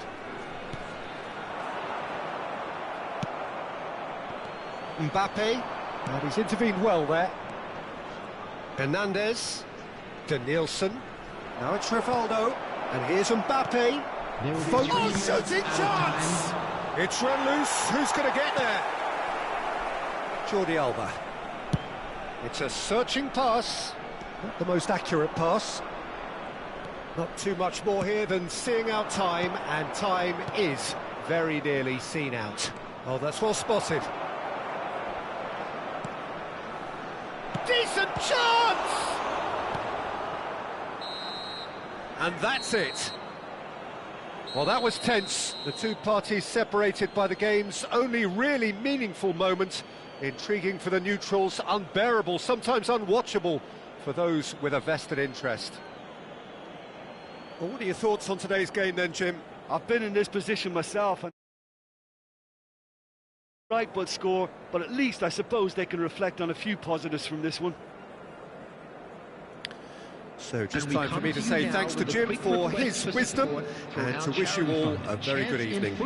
Mbappe, and he's intervened well there. Hernandez, Danielson, now it's Rivaldo, and here's Mbappe. Oh, shooting chance! It's run loose, who's going to get there? Jordi Alba. It's a searching pass, not the most accurate pass. Not too much more here than seeing out time, and time is very nearly seen out. Oh, that's well spotted. Decent chance! And that's it. Well, that was tense. The two parties separated by the game's only really meaningful moment. Intriguing for the neutrals, unbearable, sometimes unwatchable for those with a vested interest. Well, what are your thoughts on today's game then, Jim? I've been in this position myself. And right, but score, but at least I suppose they can reflect on a few positives from this one. So just time for me to say thanks to Jim for his wisdom and to wish you all a very good evening.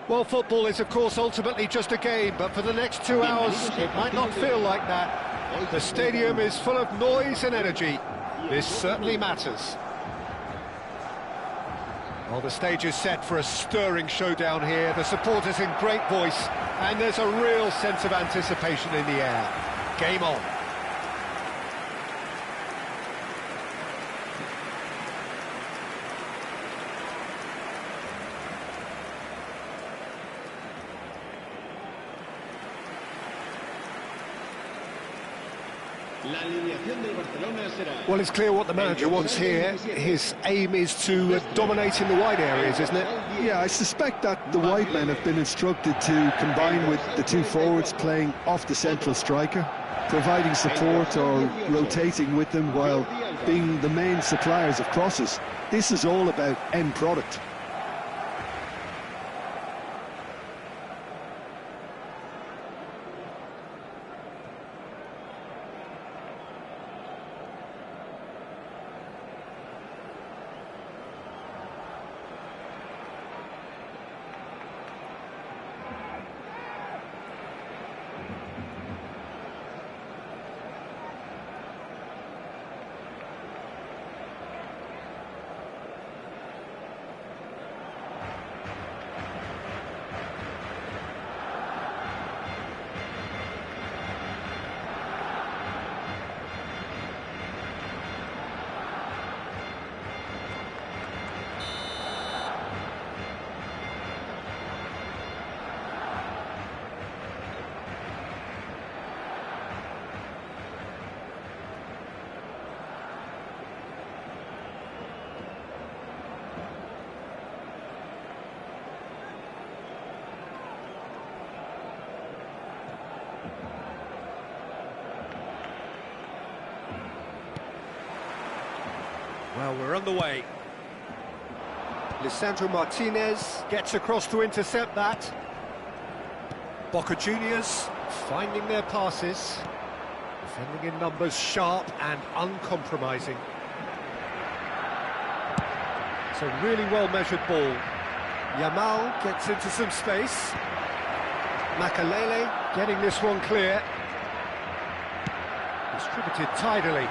Well, football is, of course, ultimately just a game, but for the next 2 hours, it might not feel like that. The stadium is full of noise and energy. This certainly matters. Well, the stage is set for a stirring showdown here. The supporters in great voice, and there's a real sense of anticipation in the air. Game on. Well, it's clear what the manager wants here. His aim is to dominate in the wide areas, isn't it? Yeah, I suspect that the wide men have been instructed to combine with the two forwards playing off the central striker, providing support or rotating with them while being the main suppliers of crosses. This is all about end product. Well, we're on the way. Lisandro Martinez gets across to intercept that. Boca Juniors finding their passes. Defending in numbers, sharp and uncompromising. It's a really well-measured ball. Yamal gets into some space. Makalele getting this one clear. Distributed tidily.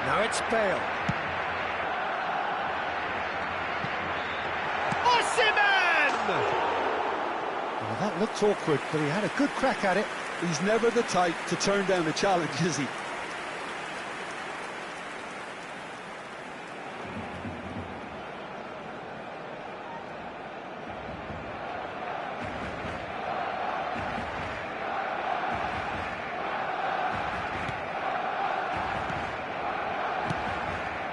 Now it's Bale. Well, that looked awkward, but he had a good crack at it. He's never the type to turn down a challenge, is he?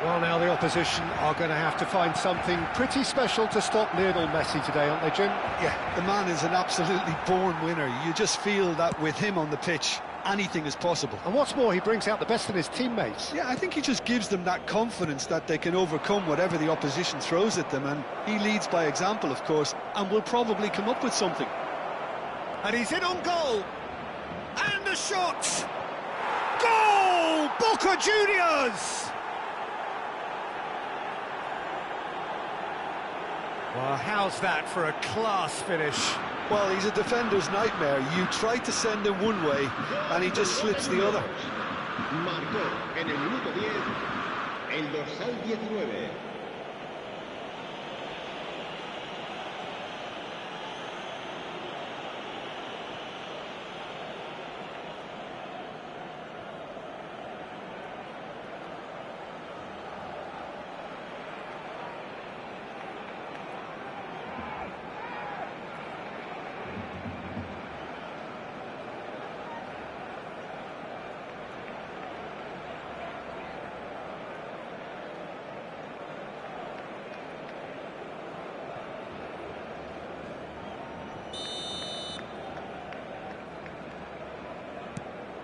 Well, now the opposition are going to have to find something pretty special to stop Lionel Messi today, aren't they, Jim? Yeah, the man is an absolutely born winner. You just feel that with him on the pitch, anything is possible. And what's more, he brings out the best in his teammates. Yeah, I think he just gives them that confidence that they can overcome whatever the opposition throws at them, and he leads by example, of course, and will probably come up with something. And he's in on goal. And the shot! Goal! Boca Juniors! Well, how's that for a class finish? Well, he's a defender's nightmare. You try to send him one way, and he just slips the other. Marcó en el minuto 10, el dorsal 19.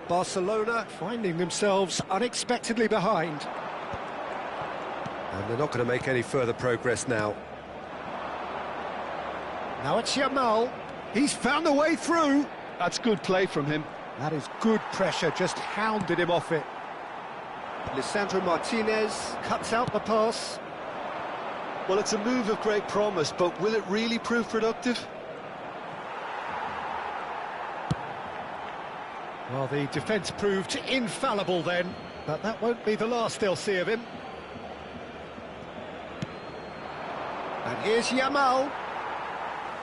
Barcelona finding themselves unexpectedly behind. And they're not going to make any further progress now. Now it's Yamal. He's found a way through. That's good play from him. That is good pressure, just hounded him off it. Lisandro Martinez cuts out the pass. Well, it's a move of great promise, but will it really prove productive? Well, the defence proved infallible then, but that won't be the last they'll see of him. And here's Yamal.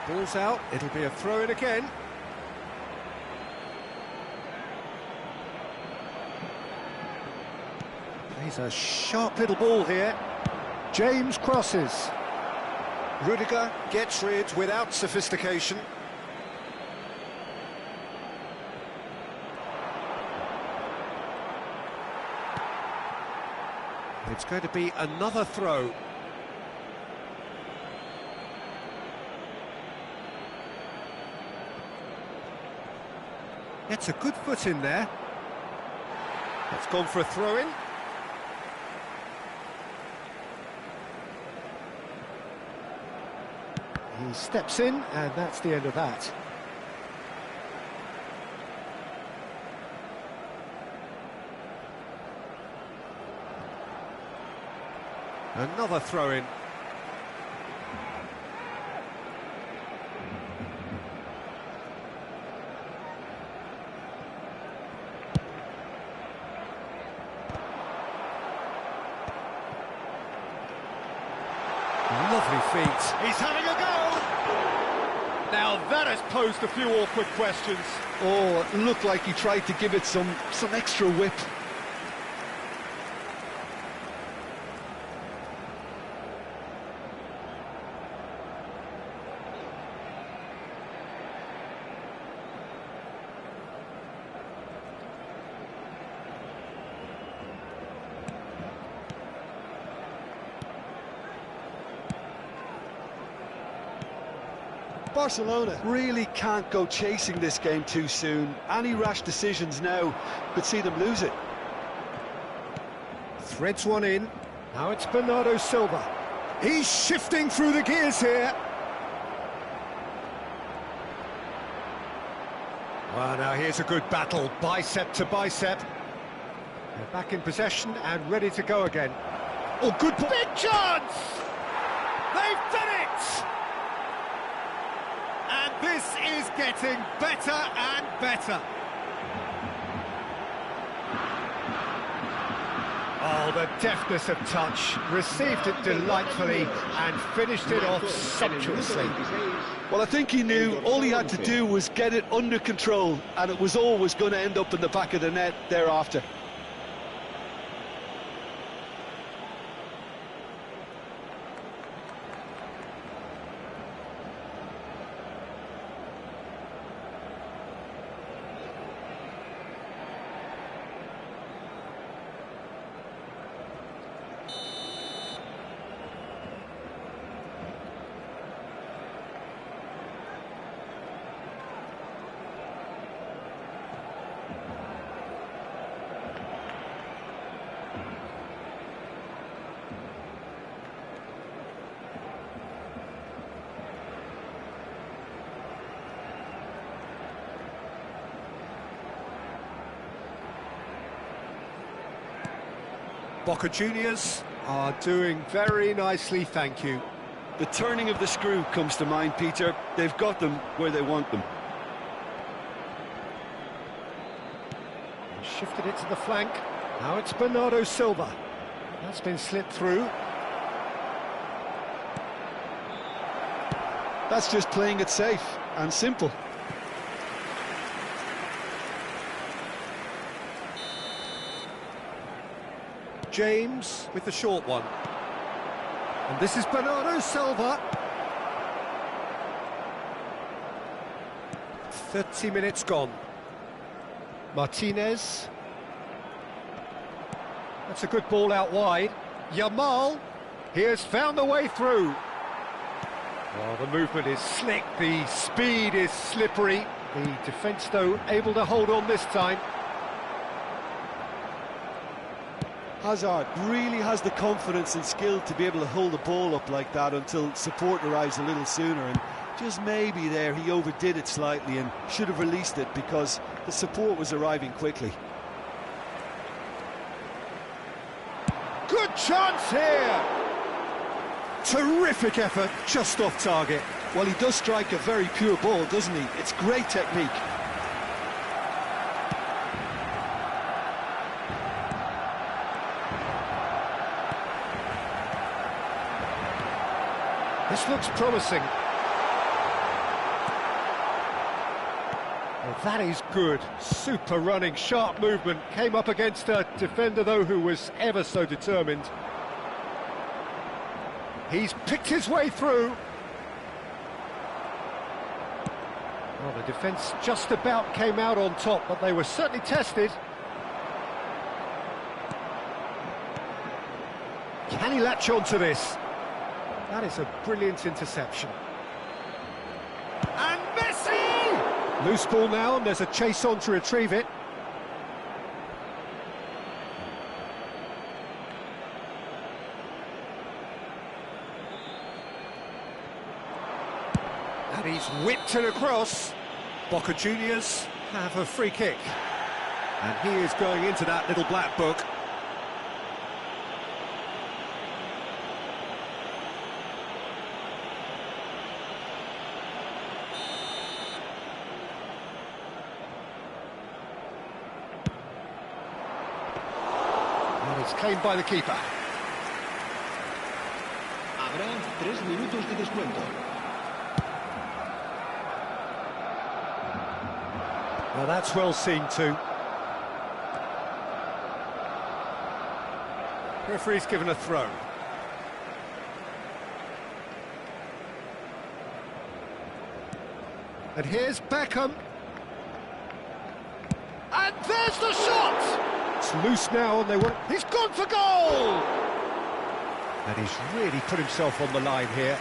Ball's out, it'll be a throw-in again. He's a sharp little ball here. James crosses. Rudiger gets rid without sophistication. It's going to be another throw. Gets a good foot in there. It's gone for a throw-in. He steps in, and that's the end of that. Another throw-in. Lovely feet. He's having a go! Now that has posed a few awkward questions. Oh, it looked like he tried to give it some extra whip. Barcelona really can't go chasing this game too soon. Any rash decisions now could see them lose it. Threads one in. Now it's Bernardo Silva. He's shifting through the gears here. Well, now here's a good battle, bicep to bicep. They're back in possession and ready to go again. Oh, good big chance! They've done it! And this is getting better and better. Oh, the deftness of touch. Received it delightfully and finished it off sumptuously. Well, I think he knew all he had to do was get it under control, and it was always going to end up in the back of the net thereafter. Boca Juniors are doing very nicely, thank you. The turning of the screw comes to mind, Peter. They've got them where they want them. Shifted it to the flank. Now it's Bernardo Silva. That's been slipped through. That's just playing it safe and simple. James with the short one. And this is Bernardo Silva. 30 minutes gone. Martinez. That's a good ball out wide. Yamal. He has found a way through. Oh, the movement is slick, the speed is slippery. The defence, though, able to hold on this time. Hazard really has the confidence and skill to be able to hold the ball up like that until support arrives a little sooner, and just maybe there he overdid it slightly and should have released it because the support was arriving quickly. Good chance here! Terrific effort, just off target. Well, he does strike a very pure ball, doesn't he? It's great technique. This looks promising. Well, that is good. Super running, sharp movement. Came up against a defender, though, who was ever so determined. He's picked his way through. Well, the defence just about came out on top, but they were certainly tested. Can he latch on to this? That is a brilliant interception. And Messi! Loose ball now, and there's a chase on to retrieve it. And he's whipped it across. Boca Juniors have a free kick. And he is going into that little black book. And it's claimed by the keeper. Habrá 3 minutos de descuento. Well, that's well seen too. Referee's given a throw. And here's Beckham. And there's the shot! It's loose now, and they won't. He's gone for goal! And he's really put himself on the line here.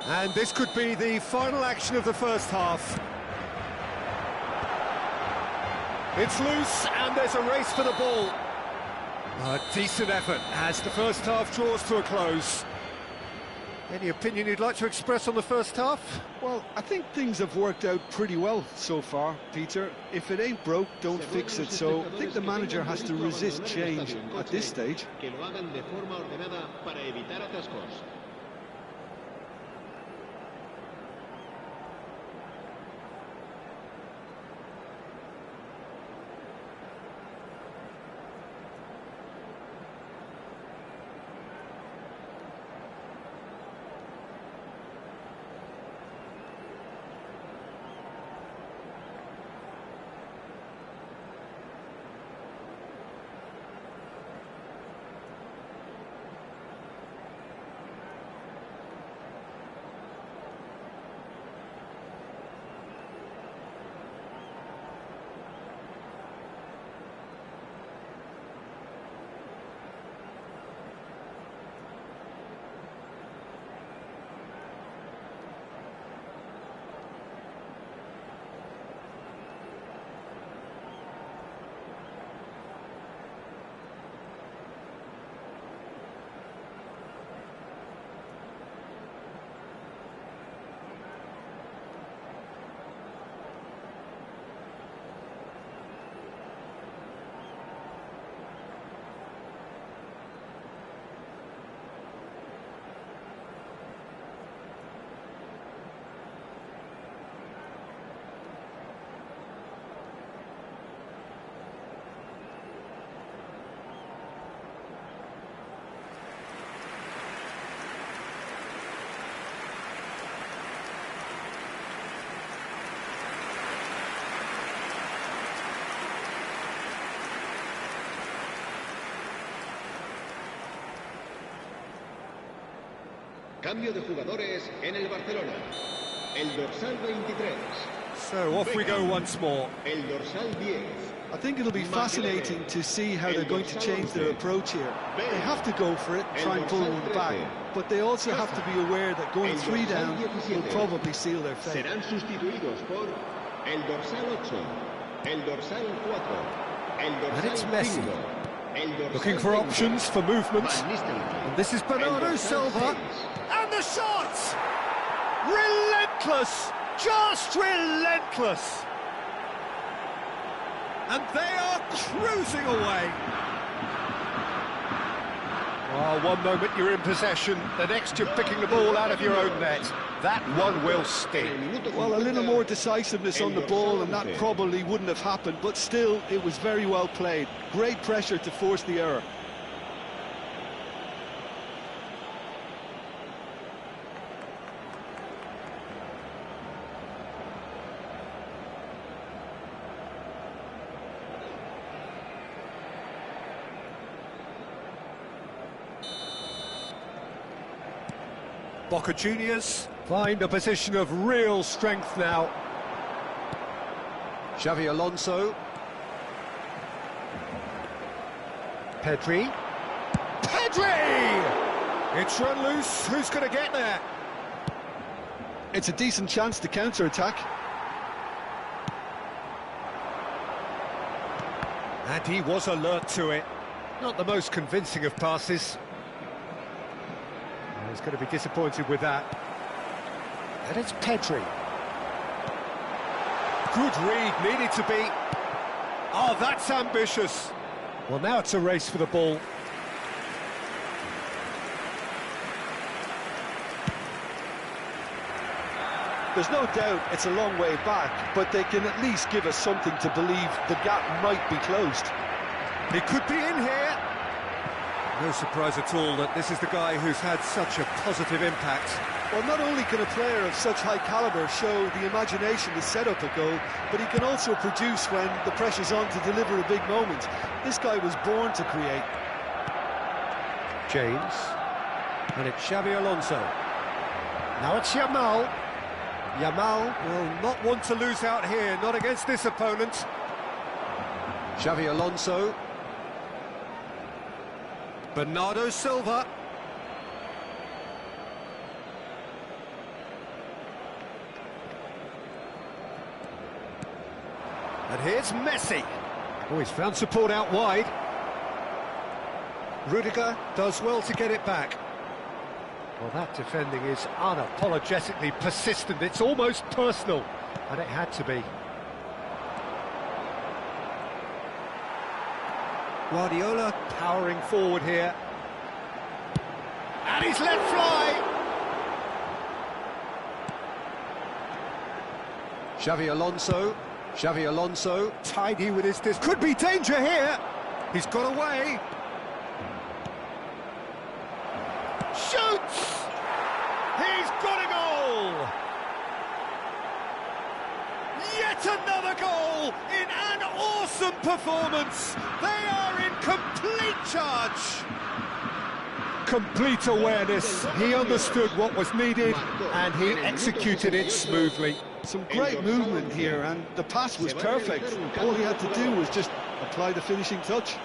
And this could be the final action of the first half. It's loose, and there's a race for the ball. A decent effort as the first half draws to a close. Any opinion you'd like to express on the first half? Well, I think things have worked out pretty well so far, Peter. If it ain't broke, don't fix it. So I think the manager has to resist change at this stage. Cambio de jugadores en el Barcelona. El dorsal 23. So off we go once more. El dorsal 10. I think it'll be fascinating to see how they're going to change their approach here. They have to go for it, try and pull one back, but they also have to be aware that going 3 down will probably seal their fate. Serán sustituidos por el dorsal 8, el dorsal 4, el And it's dorsal Messi. 5, el dorsal Looking for 20, options for movement. Van Nistelrooy, And this is Bernardo el dorsal Silva. 6, And the shot! Relentless! Just relentless! And they are cruising away. Oh, one moment you're in possession, the next you're picking the ball out of your own net. That one will sting. Well, a little more decisiveness on the ball, and that probably wouldn't have happened, but still, it was very well played. Great pressure to force the error. Boca Juniors find a position of real strength now. Xavi Alonso. Pedri. It's run loose, who's going to get there? It's a decent chance to counter-attack. And he was alert to it. Not the most convincing of passes. He's going to be disappointed with that. And it's Pedri. Good read, needed to be. Oh, that's ambitious. Well, now it's a race for the ball. There's no doubt it's a long way back, but they can at least give us something to believe the gap might be closed. He could be in here. No surprise at all that this is the guy who's had such a positive impact. Well, not only can a player of such high calibre show the imagination to set up a goal, but he can also produce when the pressure's on to deliver a big moment. This guy was born to create. James. And it's Xavi Alonso. Now it's Yamal. Yamal will not want to lose out here, not against this opponent. Xavi Alonso. Bernardo Silva. And here's Messi. Oh, he's found support out wide. Rudiger does well to get it back. Well, that defending is unapologetically persistent. It's almost personal, and it had to be. Guardiola powering forward here. And he's let fly! Xavi Alonso. Xavi Alonso, tidy with his distance. Could be danger here! He's got away. Shoots! He's got a goal! Yet another goal in an awesome performance. They are in complete charge. Complete awareness. He understood what was needed and he executed it smoothly. Some great movement here, and the pass was perfect. All he had to do was just apply the finishing touch.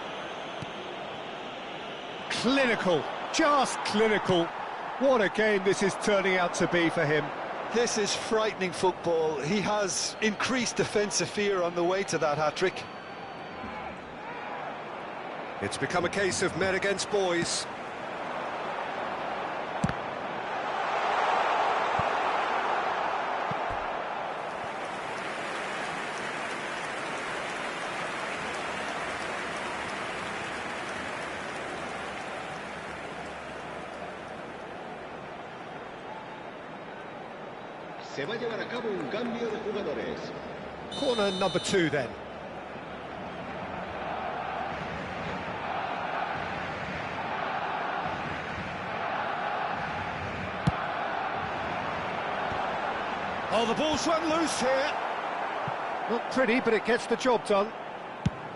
Clinical, just clinical. What a game this is turning out to be for him. This is frightening football. He has increased defensive fear on the way to that hat-trick. It's become a case of men against boys. Se va a llevar a cabo un cambio de jugadores. Corner number 2 then. Oh, the ball's run loose here. Not pretty, but it gets the job done.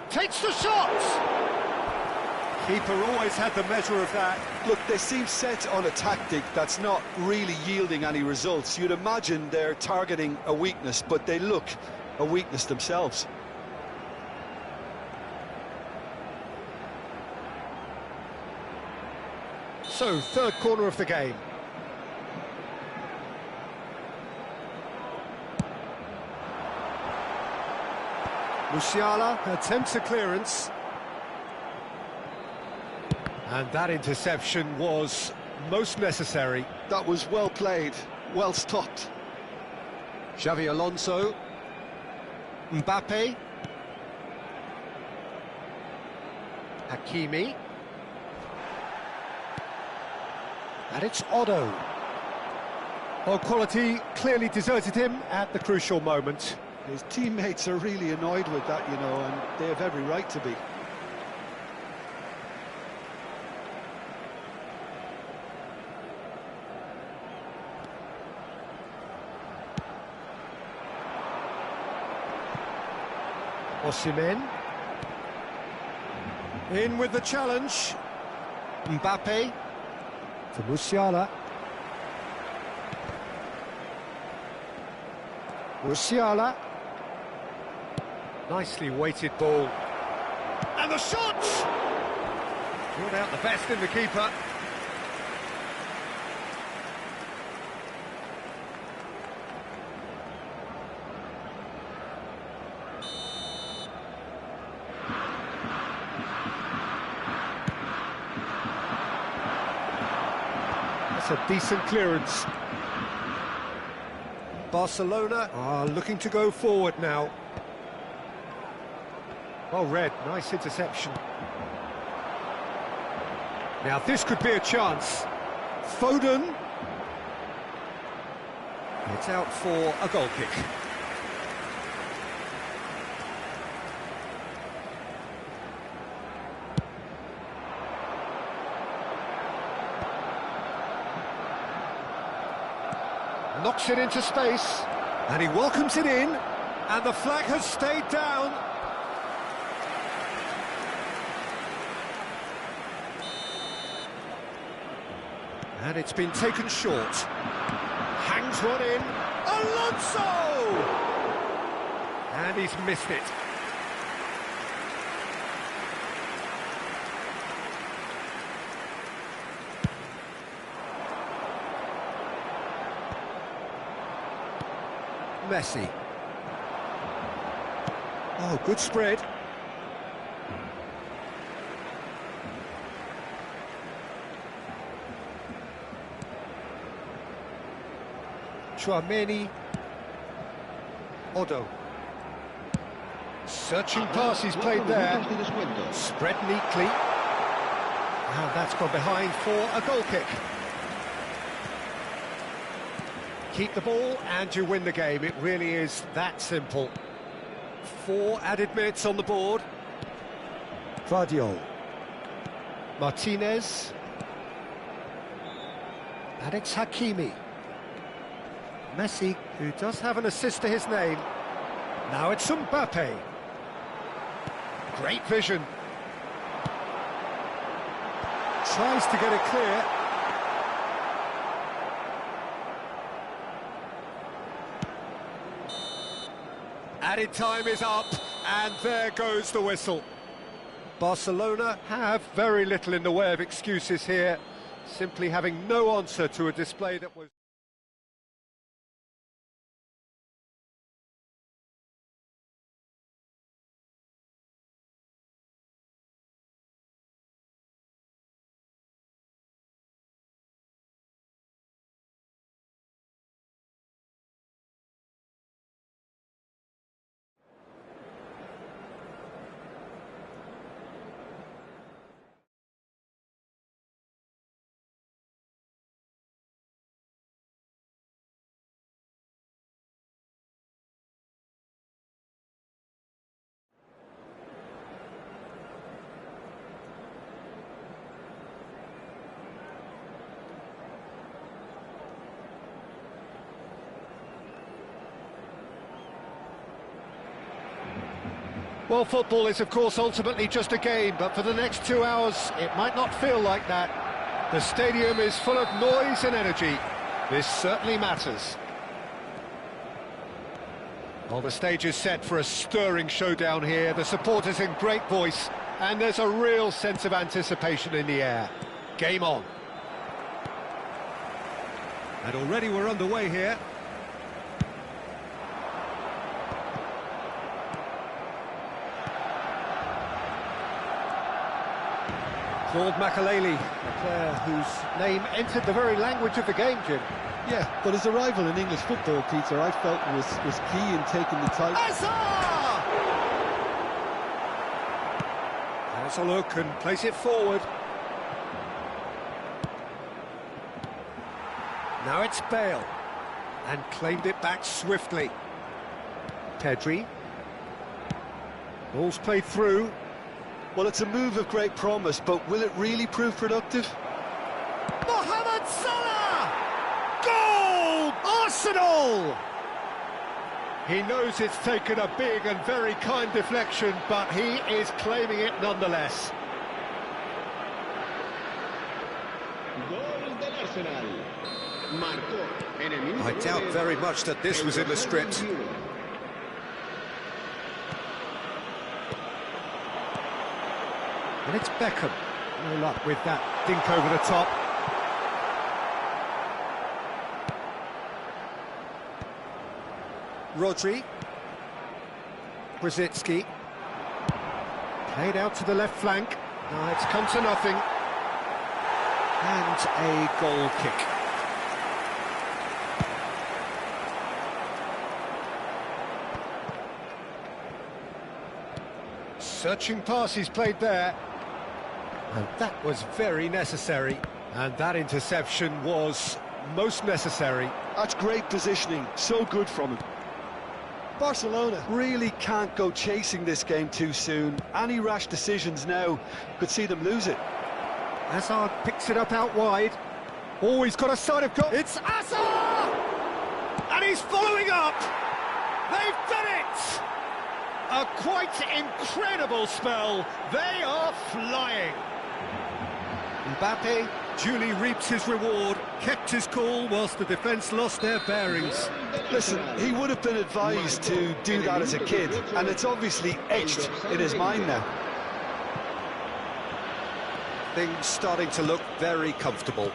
Takes the shot! Keeper always had the measure of that. Look, they seem set on a tactic that's not really yielding any results. You'd imagine they're targeting a weakness, but they look a weakness themselves. So, third corner of the game. Musiala attempts a clearance. And that interception was most necessary. That was well played, well stopped. Xavi Alonso. Mbappe. And it's Otto. Well, quality clearly deserted him at the crucial moment. His teammates are really annoyed with that, you know, and they have every right to be. Osimhen. In with the challenge. Mbappe. For Musiala. Musiala. Nicely weighted ball. And the shot! Brought out the best in the keeper. That's a decent clearance. Barcelona are looking to go forward now. Well read, nice interception. Now this could be a chance. Foden. It's out for a goal kick. Knocks it into space, and he welcomes it in, and the flag has stayed down. And it's been taken short. Hangs one in. Alonso! And he's missed it. Messi. Oh, good spread. Chouameni. Otto. Searching pass he's played there. Spread neatly. Now that's gone behind for a goal kick. Keep the ball and you win the game. It really is that simple. 4 added minutes on the board. Vardiol. Martinez. And it's Hakimi. Messi, who does have an assist to his name. Now it's Mbappe. Great vision. Tries to get it clear. Added time is up, and there goes the whistle. Barcelona have very little in the way of excuses here, simply having no answer to a display that was... Well, football is, of course, ultimately just a game, but for the next 2 hours, it might not feel like that. The stadium is full of noise and energy. This certainly matters. Well, the stage is set for a stirring showdown here. The supporters in great voice, and there's a real sense of anticipation in the air. Game on. And already we're underway here. Claude Makaleli, a player whose name entered the very language of the game, Jim. Yeah, but his arrival in English football, Peter, I felt was key in taking the title. Has a look and plays it forward. Now it's Bale. And claimed it back swiftly. Pedri. Ball's played through. Well, it's a move of great promise, but will it really prove productive? Mohamed Salah! Goal! Arsenal! He knows it's taken a big and very kind deflection, but he is claiming it nonetheless. Gol del Arsenal. Marcó en el minuto I doubt very much that this was in the script. And it's Beckham. No luck with that dink over the top. Rodri. Brzezinski. Played out to the left flank. Now it's come to nothing. And a goal kick. Searching pass he's played there. And that was very necessary. And that interception was most necessary. That's great positioning, so good from him. Barcelona really can't go chasing this game too soon. Any rash decisions now could see them lose it. Hazard picks it up out wide. Oh, he's got a side of goal. It's Hazard! And he's following up. They've done it! A quite incredible spell. They are flying. Mbappe duly reaps his reward, kept his cool whilst the defence lost their bearings. Listen, he would have been advised to do that as a kid, and it's obviously etched in his mind now. Things starting to look very comfortable.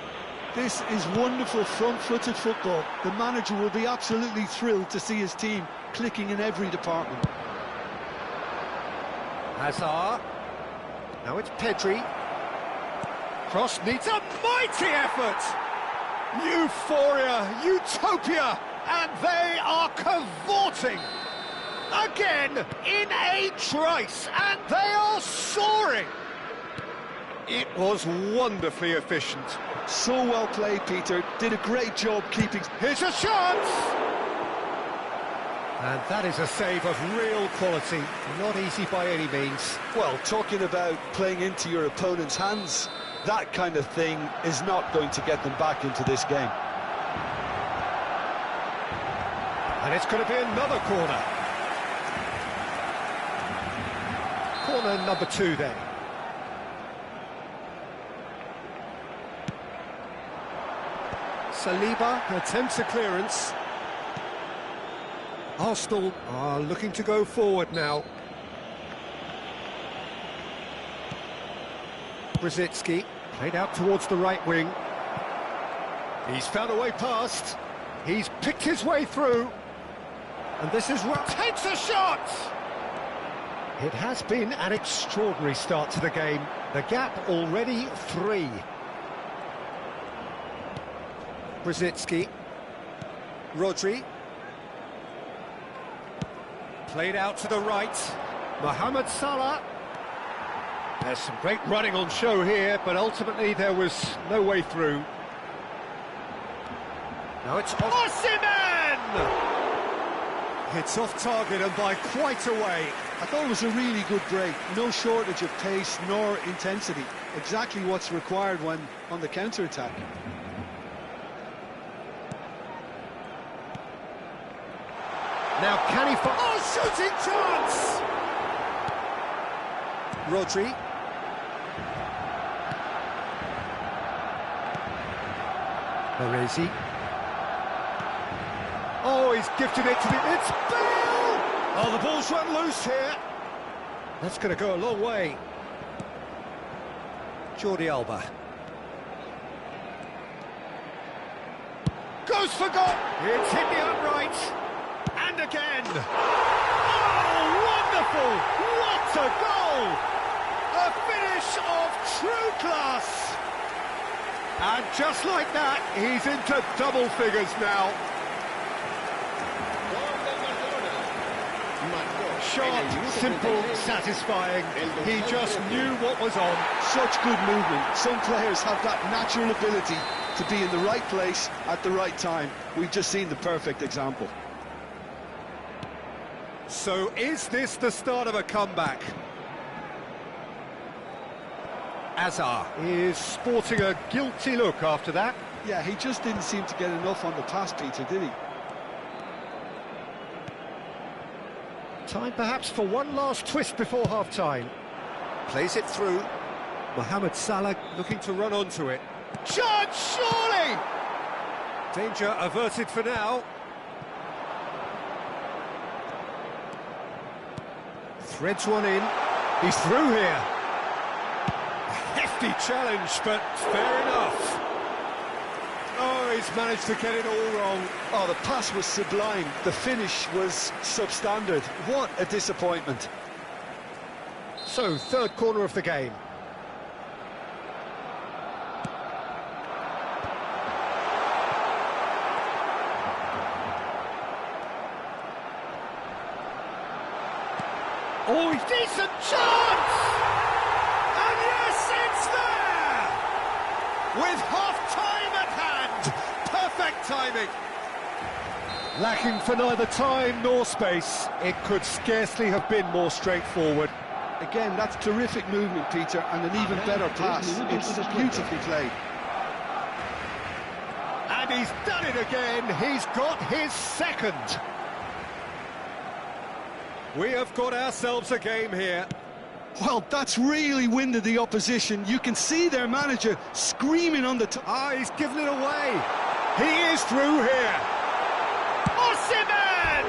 This is wonderful front-footed football. The manager will be absolutely thrilled to see his team clicking in every department. Hazard. Now it's Pedri. Cross needs a mighty effort. Euphoria, utopia, and they are cavorting. Again, in a trice, and they are soaring. It was wonderfully efficient. So well played, Peter. Did a great job keeping... Here's a chance! And that is a save of real quality. Not easy by any means. Well, talking about playing into your opponent's hands, that kind of thing is not going to get them back into this game. And it's going to be another corner. Corner number 2 then. Saliba attempts a clearance. Arsenal are looking to go forward now. Brzezinski played out towards the right wing. He's found a way past. He's picked his way through. And this is what takes a shot! It has been an extraordinary start to the game. The gap already 3. Brzezinski. Rodri. Played out to the right. Mohamed Salah. There's some great running on show here, but ultimately there was no way through. Now it's Osimhen! It's off target and by quite a way. I thought it was a really good break. No shortage of pace nor intensity. Exactly what's required when on the counter-attack. Now can he... Oh, shooting chance! Rodri. Baresi. Oh, he's gifted it to the... It's Bale! Oh, the ball's run loose here. That's going to go a long way. Jordi Alba. Goes for goal! It's hit the upright. And again. Oh, wonderful! What a goal! A finish of true class. And just like that, he's into double figures now. Sharp, simple, satisfying. He just knew what was on. Such good movement. Some players have that natural ability to be in the right place at the right time. We've just seen the perfect example. So is this the start of a comeback? Azar is sporting a guilty look after that. Yeah, he just didn't seem to get enough on the pass, Peter, did he? Time perhaps for one last twist before half-time. Plays it through. Mohamed Salah looking to run onto it. Chance, surely! Danger averted for now. Threads one in. He's through here. A hefty challenge, but fair enough. Oh, he's managed to get it all wrong. Oh, the pass was sublime. The finish was substandard. What a disappointment. So, third corner of the game. Oh, decent chance! And yes, it's there! With half-time at hand! Perfect timing! Lacking for neither time nor space, it could scarcely have been more straightforward. Again, that's terrific movement, Peter, and an even better pass. It's beautifully played. And he's done it again. He's got his second. We have got ourselves a game here. Well, that's really winded the opposition. You can see their manager screaming on the top. Ah, he's given it away. He is through here. Osimhen!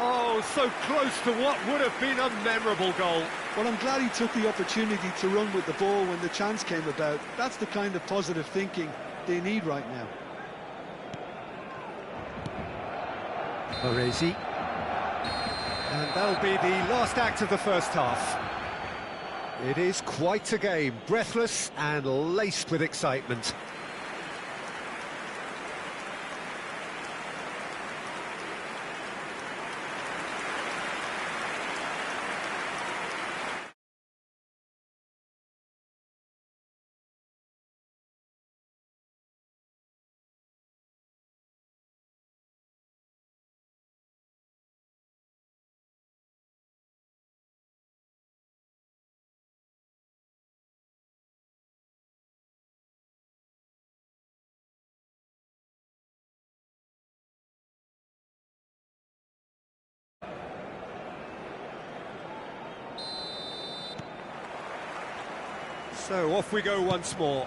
Oh, so close to what would have been a memorable goal. Well, I'm glad he took the opportunity to run with the ball when the chance came about. That's the kind of positive thinking they need right now. Baresi. And that'll be the last act of the first half. It is quite a game, breathless and laced with excitement. So off we go once more.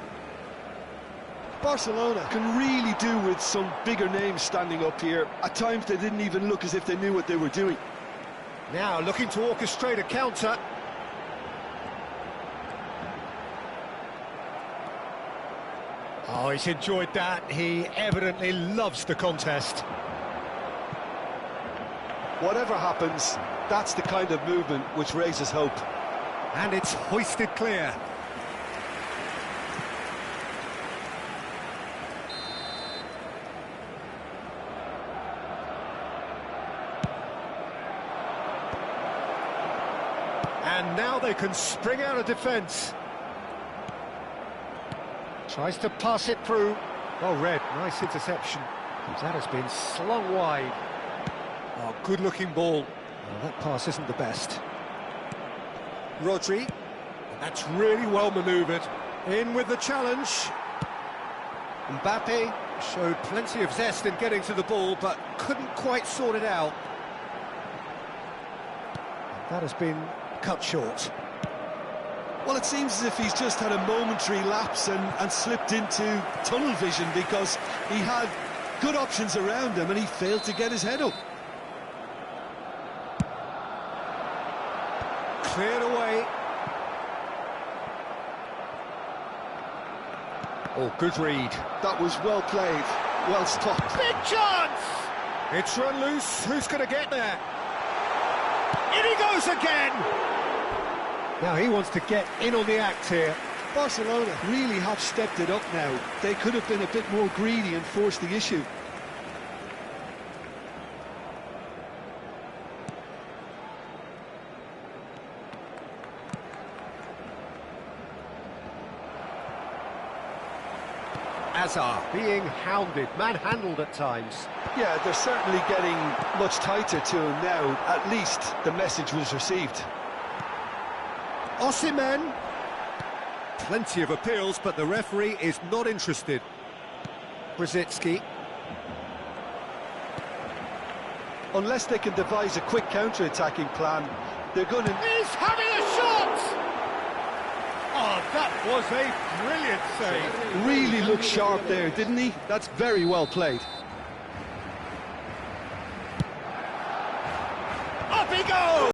Barcelona can really do with some bigger names standing up here. At times they didn't even look as if they knew what they were doing. Now looking to orchestrate a counter. Oh, he's enjoyed that. He evidently loves the contest. Whatever happens, that's the kind of movement which raises hope. And it's hoisted clear. And now they can spring out of defence. Tries to pass it through. Well read, nice interception. That has been slung wide. Oh, good-looking ball. Well, that pass isn't the best. Rodri, and that's really well manoeuvred. In with the challenge. Mbappe showed plenty of zest in getting to the ball, but couldn't quite sort it out. And that has been cut short. Well, it seems as if he's just had a momentary lapse and slipped into tunnel vision, because he had good options around him and he failed to get his head up. Cleared away. Oh, good read. That was well played, well stopped. Big chance! It's run loose. Who's going to get there? In he goes again! Now he wants to get in on the act here. Barcelona really have stepped it up now. They could have been a bit more greedy and forced the issue. Azar being hounded, manhandled at times. Yeah, they're certainly getting much tighter to him now. At least the message was received. Osimhen. Plenty of appeals, but the referee is not interested. Brzezinski. Unless they can devise a quick counter-attacking plan, they're going to... He's having a shot! Oh, that was a brilliant save. Really looked sharp there, didn't he? That's very well played.